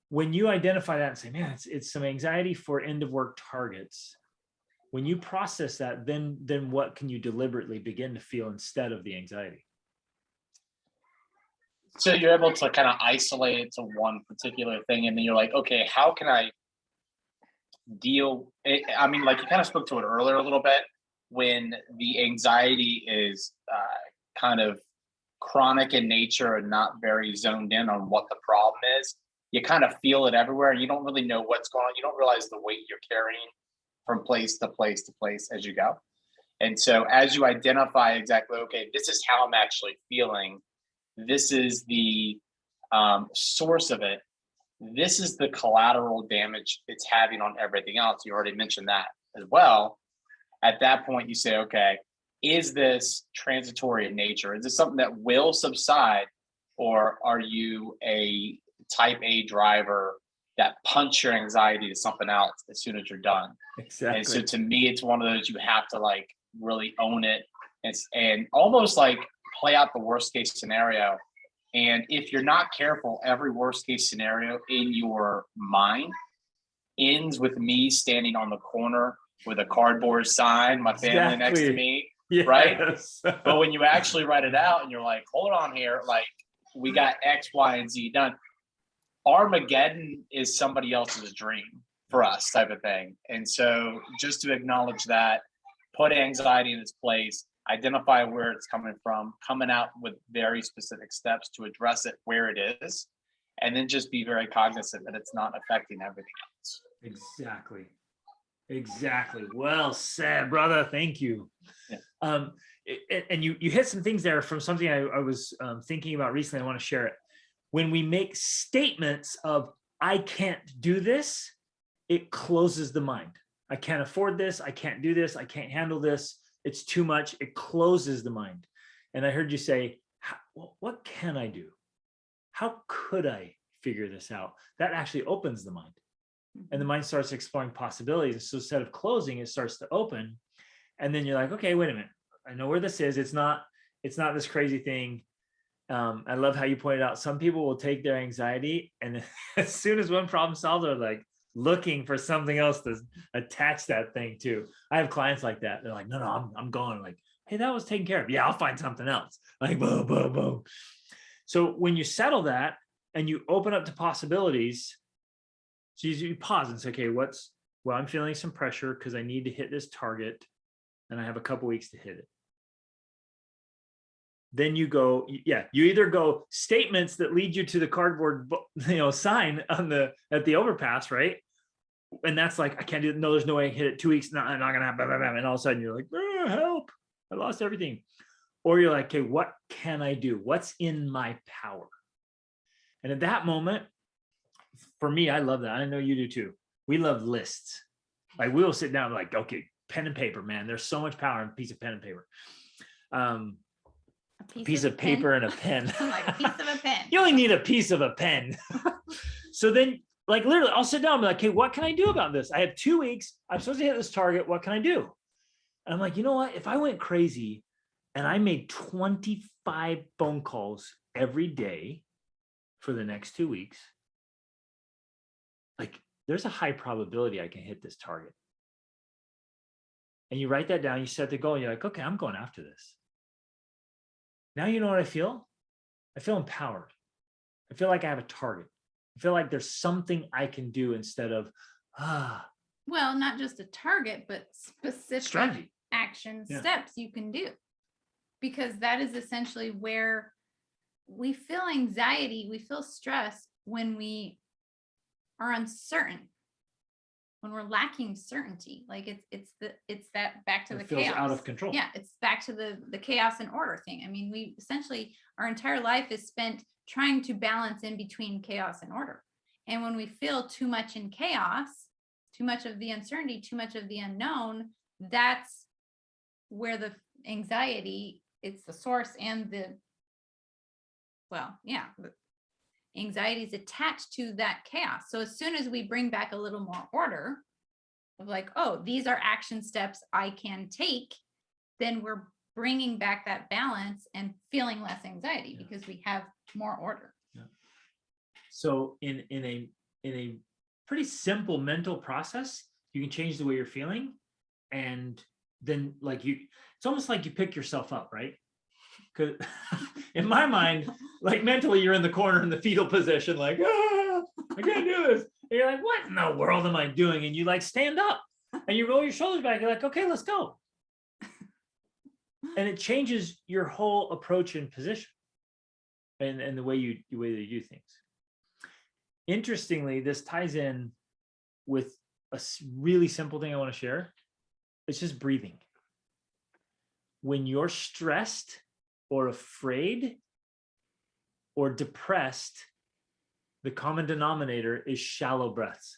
When you identify that and say, man, it's some anxiety for end of work targets. When you process that, then what can you deliberately begin to feel instead of the anxiety? So you're able to kind of isolate it to one particular thing, and then you're like, okay, how can I deal? I mean, like you kind of spoke to it earlier a little bit. When the anxiety is kind of chronic in nature and not very zoned in on what the problem is, you kind of feel it everywhere, and you don't really know what's going on. You don't realize the weight you're carrying from place to place to place as you go. And so as you identify exactly, okay, this is how I'm actually feeling, this is the source of it, this is the collateral damage it's having on everything else. You already mentioned that as well. At that point, you say, okay, is this transitory in nature? Is this something that will subside? Or are you a type A driver that punch your anxiety to something else as soon as you're done? Exactly. And so to me, it's one of those you have to like really own it and almost like play out the worst case scenario. And if you're not careful, every worst case scenario in your mind ends with me standing on the corner with a cardboard sign, my family next to me, yes. Right? But when you actually write it out and you're like, hold on here, like we got X, Y, and Z done. Armageddon is somebody else's dream for us, type of thing. And so just to acknowledge that, put anxiety in its place, identify where it's coming from, coming out with very specific steps to address it where it is, and then just be very cognizant that it's not affecting everything else. Exactly. Well said, brother. Thank you. Yeah. And you hit some things there from something I was thinking about recently. I want to share it. When we make statements of, I can't do this, it closes the mind. I can't afford this. I can't do this. I can't handle this. It's too much. It closes the mind. And I heard you say, what can I do? How could I figure this out? That actually opens the mind. And the mind starts exploring possibilities. So instead of closing, it starts to open. And then you're like, okay, wait a minute. I know where this is. It's not this crazy thing. I love how you pointed out some people will take their anxiety and as soon as one problem solved, they're like looking for something else to attach that thing to. I have clients like that. They're like, no, I'm going. Like, hey, that was taken care of. Yeah, I'll find something else. Like, boom, boom, boom. So when you settle that and you open up to possibilities, so you pause and say, okay, I'm feeling some pressure because I need to hit this target and I have a couple weeks to hit it. Then you go, you either go statements that lead you to the cardboard, sign at the overpass, right? And that's like, I can't do it. No, there's no way I can hit it 2 weeks. No, I'm not gonna have, and all of a sudden you're like, help, I lost everything. Or you're like, okay, what can I do? What's in my power? And at that moment, for me, I love that. I know you do too. We love lists. Like we'll sit down like, okay, pen and paper, man. There's so much power in a piece of pen and paper. A piece of paper and a pen. Like a piece of a pen. You only need a piece of a pen. So then, like literally, I'll sit down and be like, okay, what can I do about this? I have 2 weeks. I'm supposed to hit this target. What can I do? And I'm like, you know what? If I went crazy and I made 25 phone calls every day for the next 2 weeks, like there's a high probability I can hit this target. And you write that down, you set the goal, and you're like, okay, I'm going after this. Now you know what I feel? I feel empowered. I feel like I have a target. I feel like there's something I can do instead of, Well, not just a target, but specific strategy. action Yeah. steps you can do. Because that is essentially where we feel anxiety, we feel stress when we are uncertain, when we're lacking certainty. Like it's that back to the It feels chaos. out of control. Yeah, it's back to the chaos and order thing. I mean, we essentially, our entire life is spent trying to balance in between chaos and order. And when we feel too much in chaos, too much of the uncertainty, too much of the unknown, that's where the anxiety, it's the source and the anxiety is attached to that chaos. So as soon as we bring back a little more order of like, oh, these are action steps I can take, then we're bringing back that balance and feeling less anxiety because we have more order. Yeah. So in a pretty simple mental process, you can change the way you're feeling, and then like it's almost like you pick yourself up, right? Because in my mind, like mentally, you're in the corner in the fetal position, like, I can't do this. And you're like, what in the world am I doing? And you like stand up and you roll your shoulders back. You're like, okay, let's go. And it changes your whole approach and position and the way you do things. Interestingly, this ties in with a really simple thing I want to share. It's just breathing. When you're stressed or afraid or depressed, the common denominator is shallow breaths.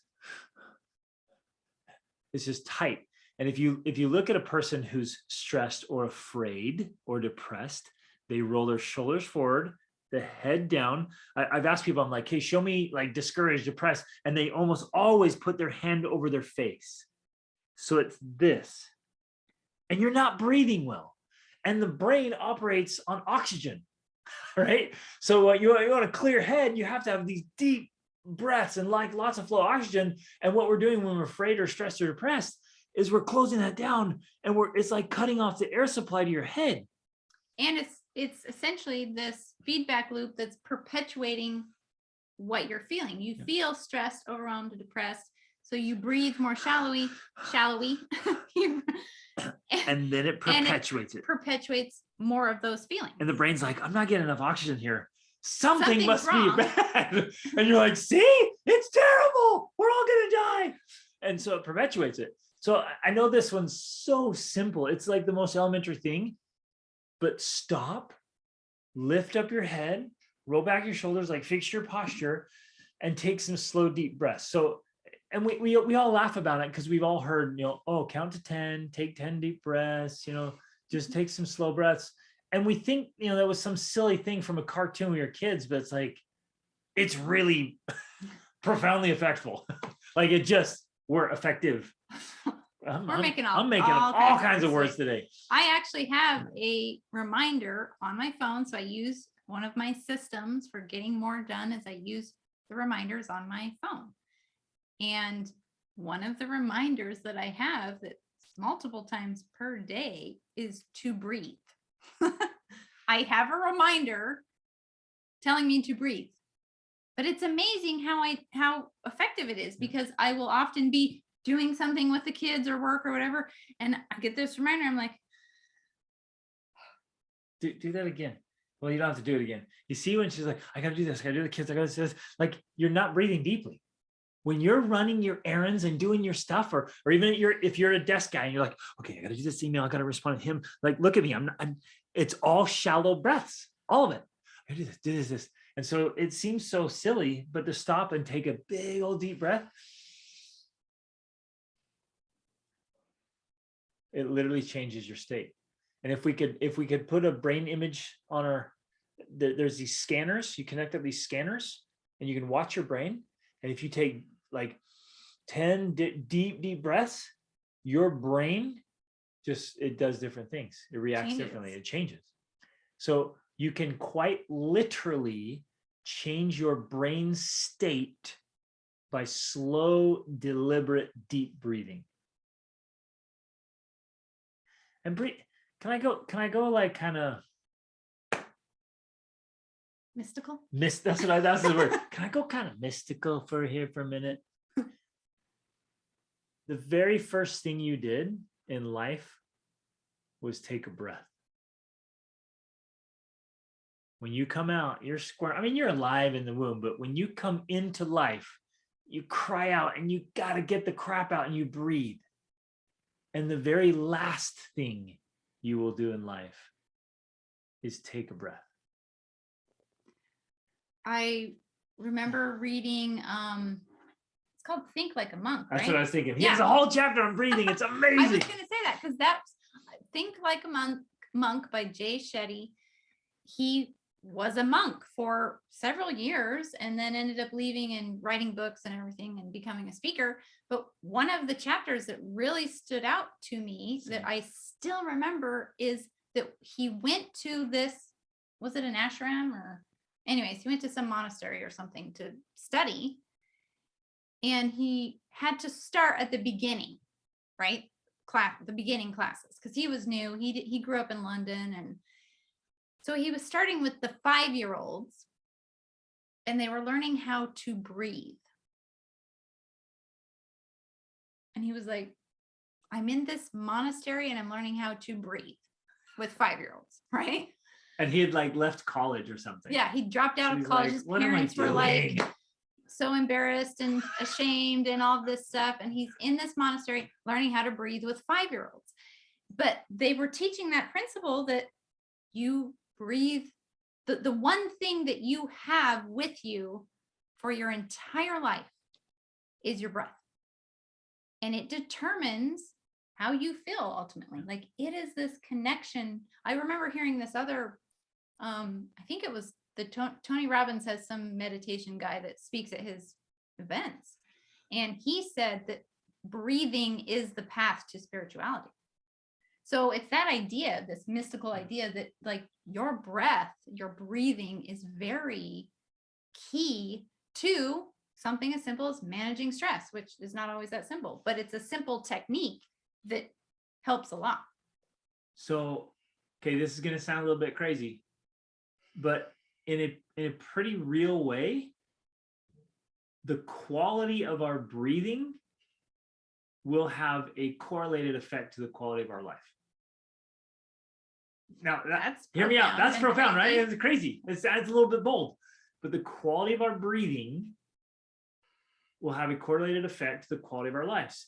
It's just tight. And if you look at a person who's stressed or afraid or depressed, they roll their shoulders forward, the head down. I've asked people, I'm like, hey, show me like discouraged, depressed. And they almost always put their hand over their face. So it's this. And you're not breathing well. And the brain operates on oxygen, right? So you want a clear head, you have to have these deep breaths and like lots of flow of oxygen. And what we're doing when we're afraid or stressed or depressed is we're closing that down, and it's like cutting off the air supply to your head. And it's essentially this feedback loop that's perpetuating what you're feeling. You feel stressed, overwhelmed, depressed. So you breathe more shallowly. And then it perpetuates it. Perpetuates more of those feelings. And the brain's like, I'm not getting enough oxygen here. Something must wrong. be bad. And you're like, see, it's terrible. We're all going to die. And so it perpetuates it. So I know this one's so simple. It's like the most elementary thing, but stop, lift up your head, roll back your shoulders, like fix your posture, and take some slow, deep breaths. So, and we all laugh about it because we've all heard, count to 10, take 10 deep breaths, just take some slow breaths. And we think, that was some silly thing from a cartoon when we were kids, but it's like, it's really profoundly effectful. Like we're effective. I'm making up all kinds of words today. I actually have a reminder on my phone. So I use one of my systems for getting more done as I use the reminders on my phone. And one of the reminders that I have that's multiple times per day is to breathe. I have a reminder telling me to breathe. But it's amazing how effective it is, because I will often be doing something with the kids or work or whatever, and I get this reminder. I'm like, do that again. Well, you don't have to do it again. You see, when she's like, I gotta do this, I gotta do the kids, I gotta do this, like you're not breathing deeply. When you're running your errands and doing your stuff, or even if you're a desk guy and you're like, okay, I gotta do this email, I gotta respond to him. Like, look at me, it's all shallow breaths, all of it. I do this. And so it seems so silly, but to stop and take a big old deep breath, it literally changes your state. And if we could put a brain image on there's these scanners, you connect up these scanners and you can watch your brain. And if you take like 10 deep breaths, your brain it does different things. It reacts differently. It changes. So you can quite literally change your brain state by slow, deliberate, deep breathing. And breathe. Can I go like kind of mystical? That's the word. Can I go kind of mystical for a minute? The very first thing you did in life was take a breath. When you come out, you're square. I mean, you're alive in the womb, but when you come into life, you cry out and you got to get the crap out and you breathe. And the very last thing you will do in life is take a breath. I remember reading, it's called Think Like a Monk, right? That's what I was thinking. He has a whole chapter on breathing. It's amazing. I was going to say that because that's Think Like a Monk by Jay Shetty. He was a monk for several years and then ended up leaving and writing books and everything and becoming a speaker. But one of the chapters that really stood out to me that I still remember is that he went to this, was it an ashram or anyways, he went to some monastery or something to study. And he had to start at the beginning, right? The beginning classes, because he was new. He grew up in London. And so he was starting with the 5-year-olds and they were learning how to breathe. And he was like, I'm in this monastery and I'm learning how to breathe with 5-year-olds, right? And he had like left college or something. Yeah, he dropped out of college. His what am I parents were like doing? so embarrassed and ashamed and all this stuff. And he's in this monastery learning how to breathe with 5-year-olds. But they were teaching that principle that you breathe. The one thing that you have with you for your entire life is your breath. And it determines how you feel ultimately. Like it is this connection. I remember hearing this other, I think it was Tony Robbins has some meditation guy that speaks at his events. And he said that breathing is the path to spirituality. So it's that idea, this mystical idea that like your breath, your breathing is very key to something as simple as managing stress, which is not always that simple, but it's a simple technique that helps a lot. So, okay, this is going to sound a little bit crazy, but in a pretty real way, the quality of our breathing will have a correlated effect to the quality of our life. Now, hear me out. That's profound, right? It's crazy. It's a little bit bold, but the quality of our breathing will have a correlated effect to the quality of our lives.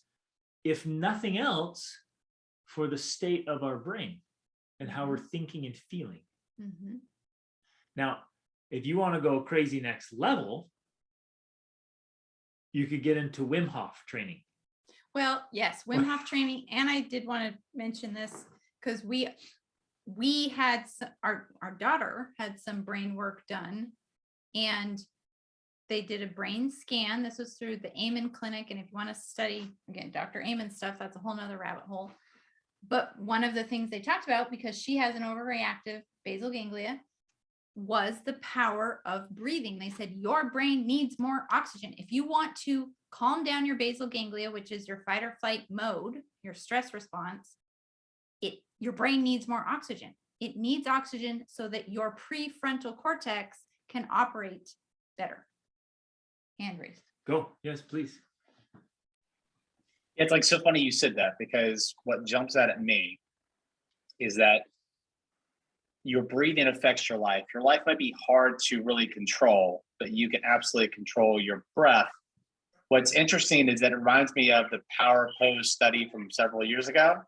If nothing else, for the state of our brain and how we're thinking and feeling. Mm-hmm. Now, if you want to go crazy next level, you could get into Wim Hof training. Well, yes, Wim Hof training. And I did want to mention this because we had our daughter had some brain work done and they did a brain scan. This was through the Amen Clinic. And if you want to study, again, Dr. Amen stuff, that's a whole nother rabbit hole. But one of the things they talked about, because she has an overreactive basal ganglia, was the power of breathing. They said, your brain needs more oxygen. If you want to calm down your basal ganglia, which is your fight or flight mode, your stress response, your brain needs more oxygen. It needs oxygen so that your prefrontal cortex can operate better. Hand raised. Go. Yes, please. It's like so funny you said that, because what jumps out at me is that your breathing affects your life. Your life might be hard to really control, but you can absolutely control your breath. What's interesting is that it reminds me of the power pose study from several years ago,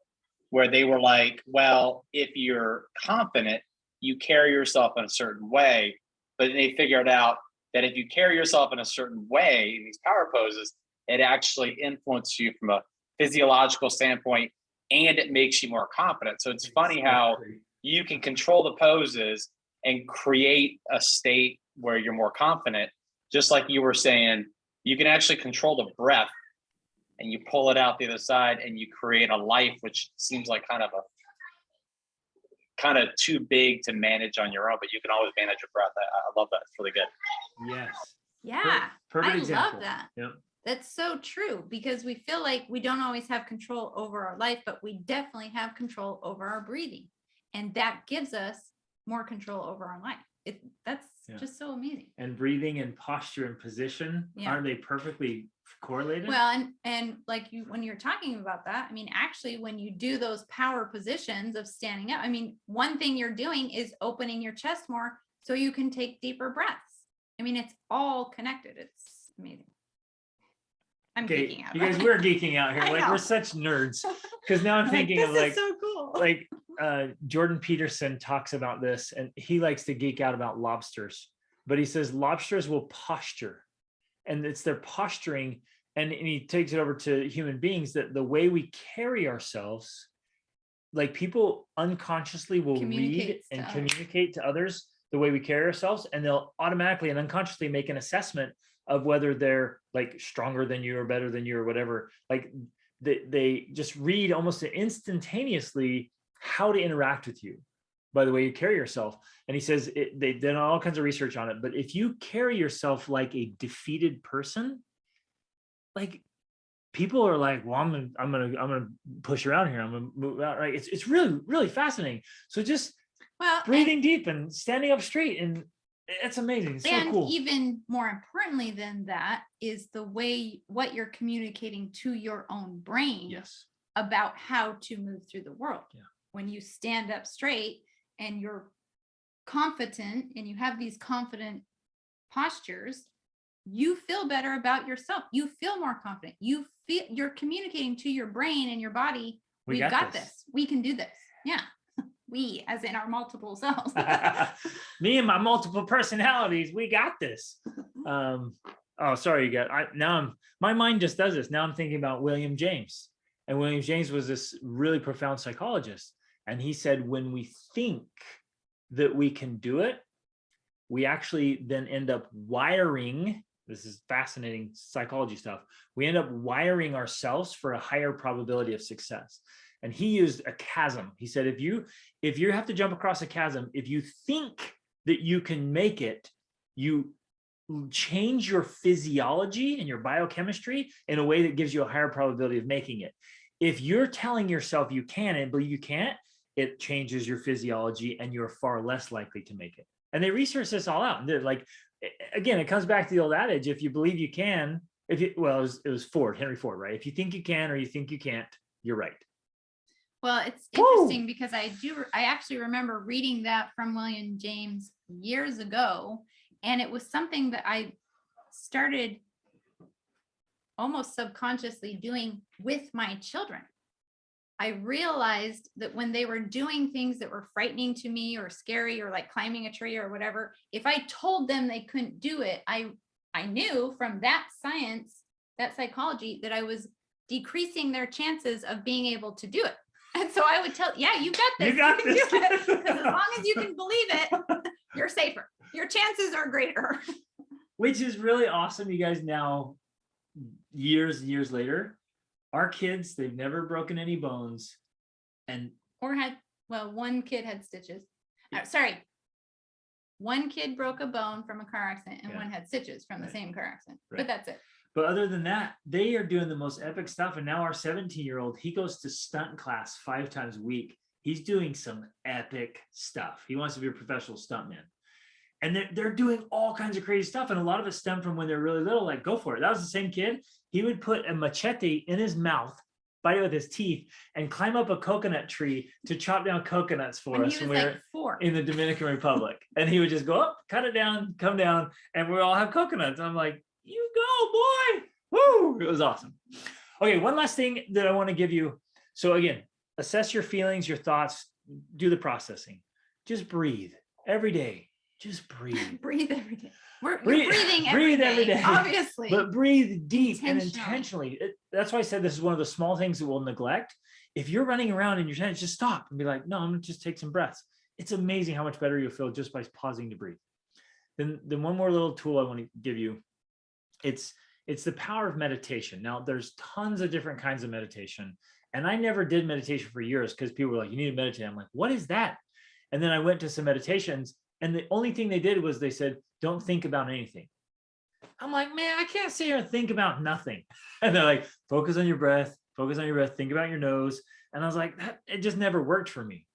where they were like, well, if you're confident, you carry yourself in a certain way. but they figured out that if you carry yourself in a certain way in these power poses, it actually influences you from a physiological standpoint, and it makes you more confident. So it's funny how you can control the poses and create a state where you're more confident. Just like you were saying, you can actually control the breath and you pull it out the other side and you create a life, which seems like kind of too big to manage on your own, but you can always manage your breath. I love that. It's really good. Yes. Yeah, Perfect I example. love that. Yep. That's so true, because we feel like we don't always have control over our life, but we definitely have control over our breathing. And that gives us more control over our life. That's just so amazing. And breathing and posture and position, aren't they perfectly correlated? Well, and like when you're talking about that, I mean, actually, when you do those power positions of standing up, I mean, one thing you're doing is opening your chest more so you can take deeper breaths. I mean, it's all connected. It's amazing. I'm geeking out. You guys, we're geeking out here. Like, we're such nerds. Because now I'm thinking of like, so cool. Like Jordan Peterson talks about this, and he likes to geek out about lobsters, but he says lobsters will posture, and it's their posturing. And he takes it over to human beings, that the way we carry ourselves, like people unconsciously will read and communicate to others the way we carry ourselves, and they'll automatically and unconsciously make an assessment of whether they're like stronger than you or better than you or whatever. Like they just read almost instantaneously how to interact with you by the way you carry yourself. And he says they've done all kinds of research on it, but if you carry yourself like a defeated person, like people are like, well, I'm gonna push around here, I'm gonna move out, right? It's really, really fascinating. So just breathing deep and standing up straight, and it's amazing. It's so cool. Even more importantly than that is the way what you're communicating to your own brain about how to move through the world. When you stand up straight and you're confident and you have these confident postures, you feel better about yourself. You feel more confident. You feel you're communicating to your brain and your body. We've got this. We can do this. Yeah. We, as in our multiple selves. Me and my multiple personalities, we got this. Oh, sorry, you guys. My mind just does this. Now I'm thinking about William James. And William James was this really profound psychologist. And he said, when we think that we can do it, we actually then end up wiring. This is fascinating psychology stuff. We end up wiring ourselves for a higher probability of success. And he used a chasm. He said, if you have to jump across a chasm, if you think that you can make it, you change your physiology and your biochemistry in a way that gives you a higher probability of making it. If you're telling yourself you can and believe you can't, it changes your physiology and you're far less likely to make it. And they research this all out. And they're like, again, it comes back to the old adage, if you believe you can, it was Henry Ford, right? If you think you can or you think you can't, you're right. Well, it's interesting because I actually remember reading that from William James years ago, and it was something that I started almost subconsciously doing with my children. I realized that when they were doing things that were frightening to me or scary or like climbing a tree or whatever, if I told them they couldn't do it, I knew from that science, that psychology, that I was decreasing their chances of being able to do it. And so I would tell, you got this. You got this. As long as you can believe it, you're safer. Your chances are greater. Which is really awesome. You guys now, years later, our kids, they've never broken any bones. One kid had stitches. One kid broke a bone from a car accident and one had stitches from the same car accident. Right. But that's it. But other than that, they are doing the most epic stuff. And now our 17-year-old, he goes to stunt class 5 times a week. He's doing some epic stuff. He wants to be a professional stuntman. And they're doing all kinds of crazy stuff. And a lot of it stemmed from when they're really little, like, go for it. That was the same kid. He would put a machete in his mouth, bite it with his teeth, and climb up a coconut tree to chop down coconuts for us when we were 4 in the Dominican Republic. And he would just go up, cut it down, come down, and we all have coconuts. And I'm like, you go, boy. Woo! It was awesome. Okay, one last thing that I want to give you. So again, assess your feelings, your thoughts, do the processing. Just breathe every day. just breathe. Breathe every day. You're Breathe- breathing breathe every day. obviously. But breathe deep and Intentionally. intentionally. That's why I said this is one of the small things that we'll neglect. If you're running around in your tent, just stop and be like, no, I'm gonna just take some breaths. It's amazing how much better you'll feel just by pausing to breathe. Then one more little tool I want to give you. It's the power of meditation. Now, there's tons of different kinds of meditation. And I never did meditation for years because people were like, you need to meditate. I'm like, what is that? And then I went to some meditations, and the only thing they did was they said, don't think about anything. I'm like, man, I can't sit here and think about nothing. And they're like, focus on your breath, think about your nose. And I was like, it just never worked for me.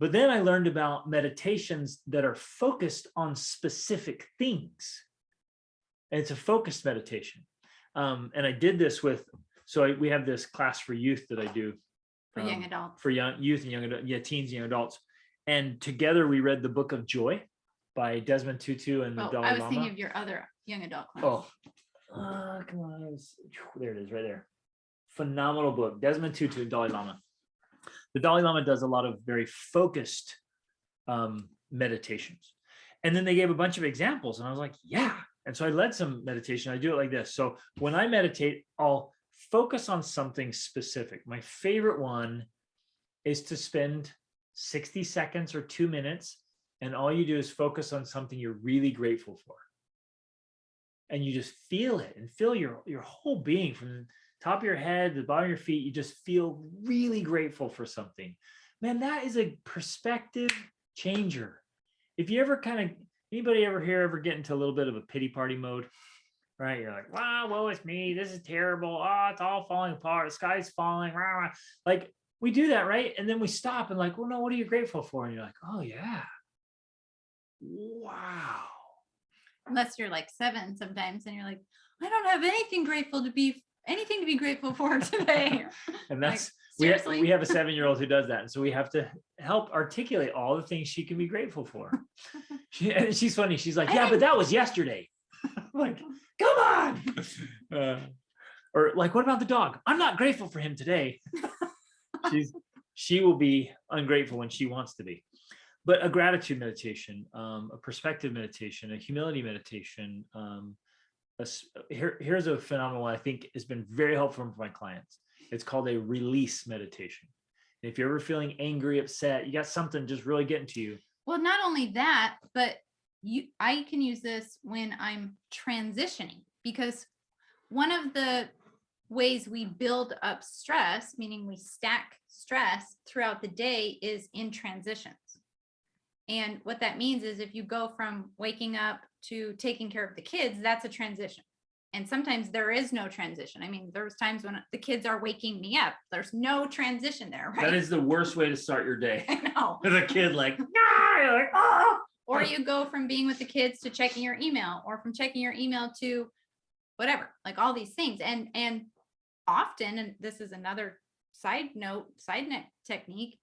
But then I learned about meditations that are focused on specific things. And it's a focused meditation. And I did this with, we have this class for youth that I do. For young adults. For young youth and young adults, teens and young adults. And together we read the Book of Joy by Desmond Tutu and the Dalai I was Lama. thinking of your other young adult class. Come on. There it is right there. Phenomenal book. Desmond Tutu and Dalai Lama. The Dalai Lama does a lot of very focused meditations. And then they gave a bunch of examples, and I was like, yeah. And so I led some meditation. I do it like this. So when I meditate, I'll focus on something specific. My favorite one is to spend 60 seconds or 2 minutes, and all you do is focus on something you're really grateful for. And you just feel it and feel your whole being from the top of your head to the bottom of your feet. You just feel really grateful for something. Man, that is a perspective changer. If you ever anybody ever get into a little bit of a pity party mode, right? You're like, wow, woe is me. This is terrible. Oh, it's all falling apart. The sky's falling. Rah, rah. Like, we do that, right? And then we stop and like, well, no, what are you grateful for? And you're like, oh yeah. Wow. Unless you're like 7 sometimes and you're like, I don't have anything to be grateful for today. And that's like, we have a 7-year-old who does that. And so we have to help articulate all the things she can be grateful for. She's funny. She's like, yeah, but that was yesterday. I'm like, come on. Or like, what about the dog? I'm not grateful for him today. She will be ungrateful when she wants to be. But a gratitude meditation, a perspective meditation, a humility meditation. Here's a phenomenal one I think has been very helpful for my clients. It's called a release meditation. And if you're ever feeling angry, upset, you got something just really getting to you. Well, not only that, but I can use this when I'm transitioning, because one of the ways we build up stress, meaning we stack stress throughout the day, is in transitions. And what that means is if you go from waking up to taking care of the kids, that's a transition. And sometimes there is no transition. I mean, there's times when the kids are waking me up. There's no transition there, right? That is the worst way to start your day. I know. With a kid like, ah, you're like, ah. Or you go from being with the kids to checking your email, or from checking your email to whatever, like all these things. And often, and this is another side net technique,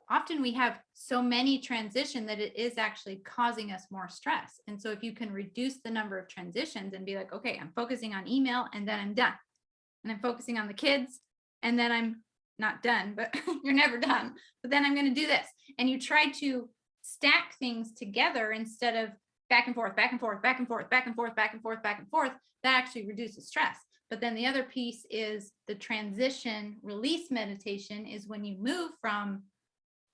often we have so many transition that it is actually causing us more stress. And so if you can reduce the number of transitions and be like, okay, I'm focusing on email and then I'm done. And I'm focusing on the kids and then I'm not done, but you're never done. But then I'm going to do this. And you try to stack things together instead of back and forth, back and forth, back and forth, back and forth, back and forth, back and forth. That actually reduces stress. But then the other piece is the transition release meditation is when you move from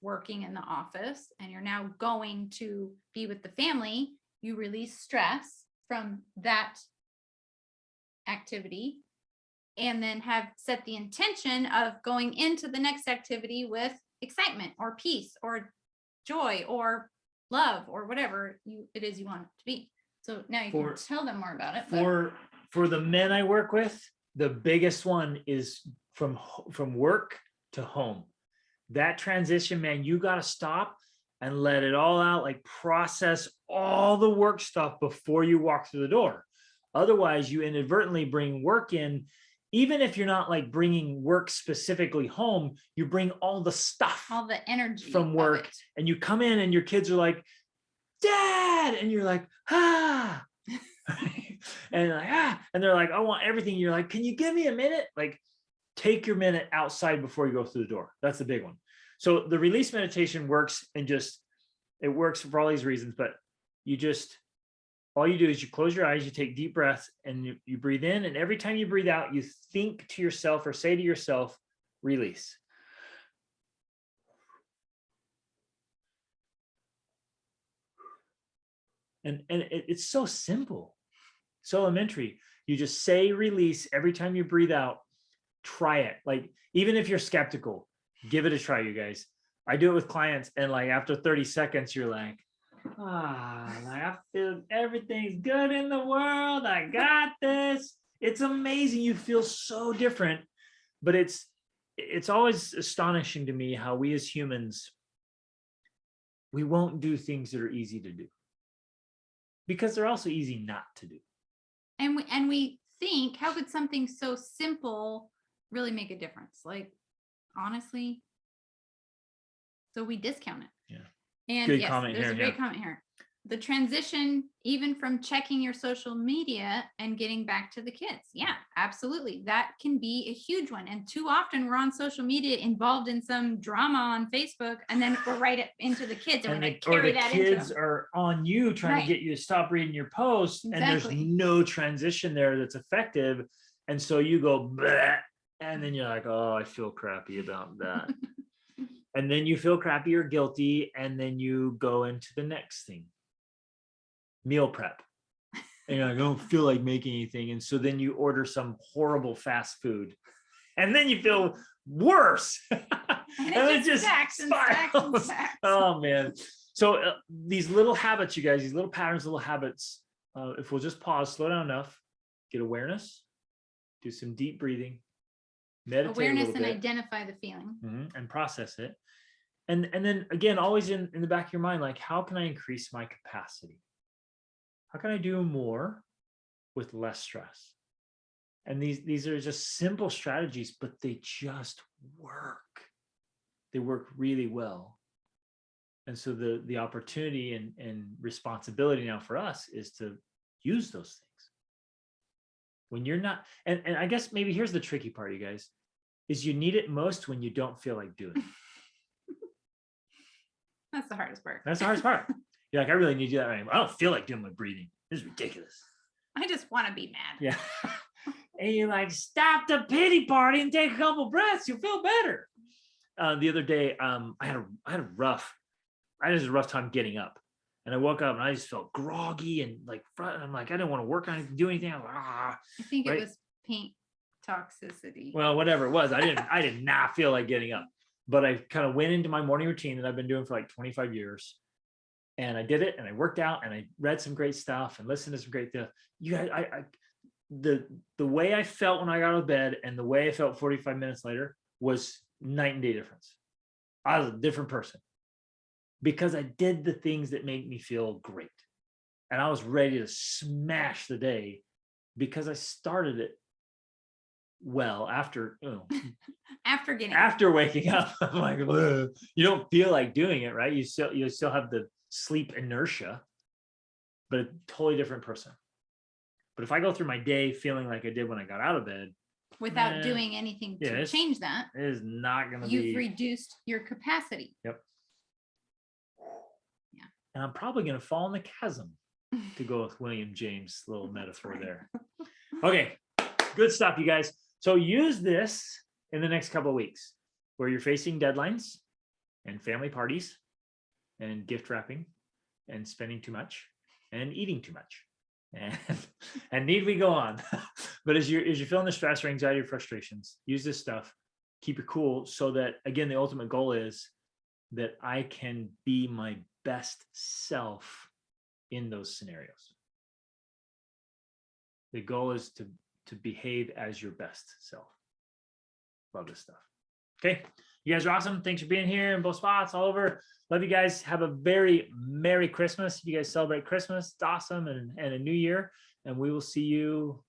working in the office and you're now going to be with the family, you release stress from that activity and then have set the intention of going into the next activity with excitement or peace or joy or love or whatever it is you want it to be. So now you can tell them more about it. For the men I work with, the biggest one is from work to home. That transition, man, you got to stop and let it all out, like process all the work stuff before you walk through the door. Otherwise, you inadvertently bring work in. Even if you're not like bringing work specifically home, you bring all the stuff, all the energy from work, and you come in and your kids are like, Dad, and you're like, ah, and like, ah, and they're like, I want everything. You're like, can you give me a minute? Like, take your minute outside before you go through the door. That's the big one. So the release meditation works, and it works for all these reasons, but all you do is you close your eyes, you take deep breaths, and you breathe in. And every time you breathe out, you think to yourself or say to yourself, release. And it's so simple, so elementary. You just say release every time you breathe out. Try it. Like, even if you're skeptical, give it a try, you guys. I do it with clients, and like after 30 seconds, you're like, like I feel everything's good in the world. I got this. It's amazing. You feel so different. But it's always astonishing to me how we as humans, we won't do things that are easy to do, because they're also easy not to do. And we think, how could something so simple really make a difference? Like, honestly, so we discount it. Yeah. And Good yes, comment there's here, a great yeah. comment here. The transition, even from checking your social media and getting back to the kids. Yeah, absolutely. That can be a huge one. And too often we're on social media involved in some drama on Facebook, and then we're right into the kids. And we carry that into them. Kids are on you trying to get you to stop reading your posts, and there's no transition there that's effective. And so you go, bleh, and then you're like, oh, I feel crappy about that. And then you feel crappy or guilty, and then you go into the next thing. Meal prep. And I don't feel like making anything. And so then you order some horrible fast food, and then you feel worse. And it just stacks and stacks and spirals. stacks. Oh man. So these little habits, you guys, these little patterns, little habits, if we'll just pause, slow down enough, get awareness, do some deep breathing, meditate Awareness a and little bit, identify the feeling. and process it. And then again, always in the back of your mind, like, how can I increase my capacity? How can I do more with less stress? And these are just simple strategies, but they just work. They work really well. And so the opportunity and responsibility now for us is to use those things. When you're not, and I guess maybe here's the tricky part, you guys, is you need it most when you don't feel like doing it. That's the hardest part. That's the hardest part. You're like, I really need to do that right now. I don't feel like doing my breathing. This is ridiculous. I just want to be mad. Yeah. And you're like, stop the pity party and take a couple breaths. You'll feel better. The other day, I had a rough time getting up. And I woke up and I just felt groggy and like, I'm like, I didn't want to work on it, do anything. I'm like, I think it was paint toxicity. Well, whatever it was, I did not feel like getting up. But I kind of went into my morning routine that I've been doing for like 25 years. And I did it, and I worked out, and I read some great stuff and listened to some great stuff. You guys, the way I felt when I got out of bed and the way I felt 45 minutes later was night and day difference. I was a different person because I did the things that make me feel great. And I was ready to smash the day because I started it well after, after waking up. I'm like, ugh. You don't feel like doing it, right? You still have the sleep inertia, but a totally different person. But if I go through my day feeling like I did when I got out of bed without doing anything to change that, it is not going to be. You've reduced your capacity. Yep. Yeah. And I'm probably going to fall in the chasm, to go with William James' little metaphor there. Okay, good stuff, you guys. So use this in the next couple of weeks where you're facing deadlines and family parties and gift wrapping and spending too much and eating too much. And need we go on. But as you're feeling the stress or anxiety or frustrations, use this stuff, keep it cool, so that, again, the ultimate goal is that I can be my best self in those scenarios. The goal is to behave as your best self. Love this stuff. Okay, you guys are awesome. Thanks for being here in both spots, all over. Love you guys. Have a very Merry Christmas. If you guys celebrate Christmas, it's awesome, and a new year. And we will see you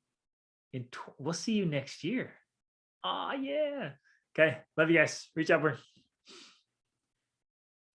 we'll see you next year. Oh yeah. Okay. Love you guys. Reach upward.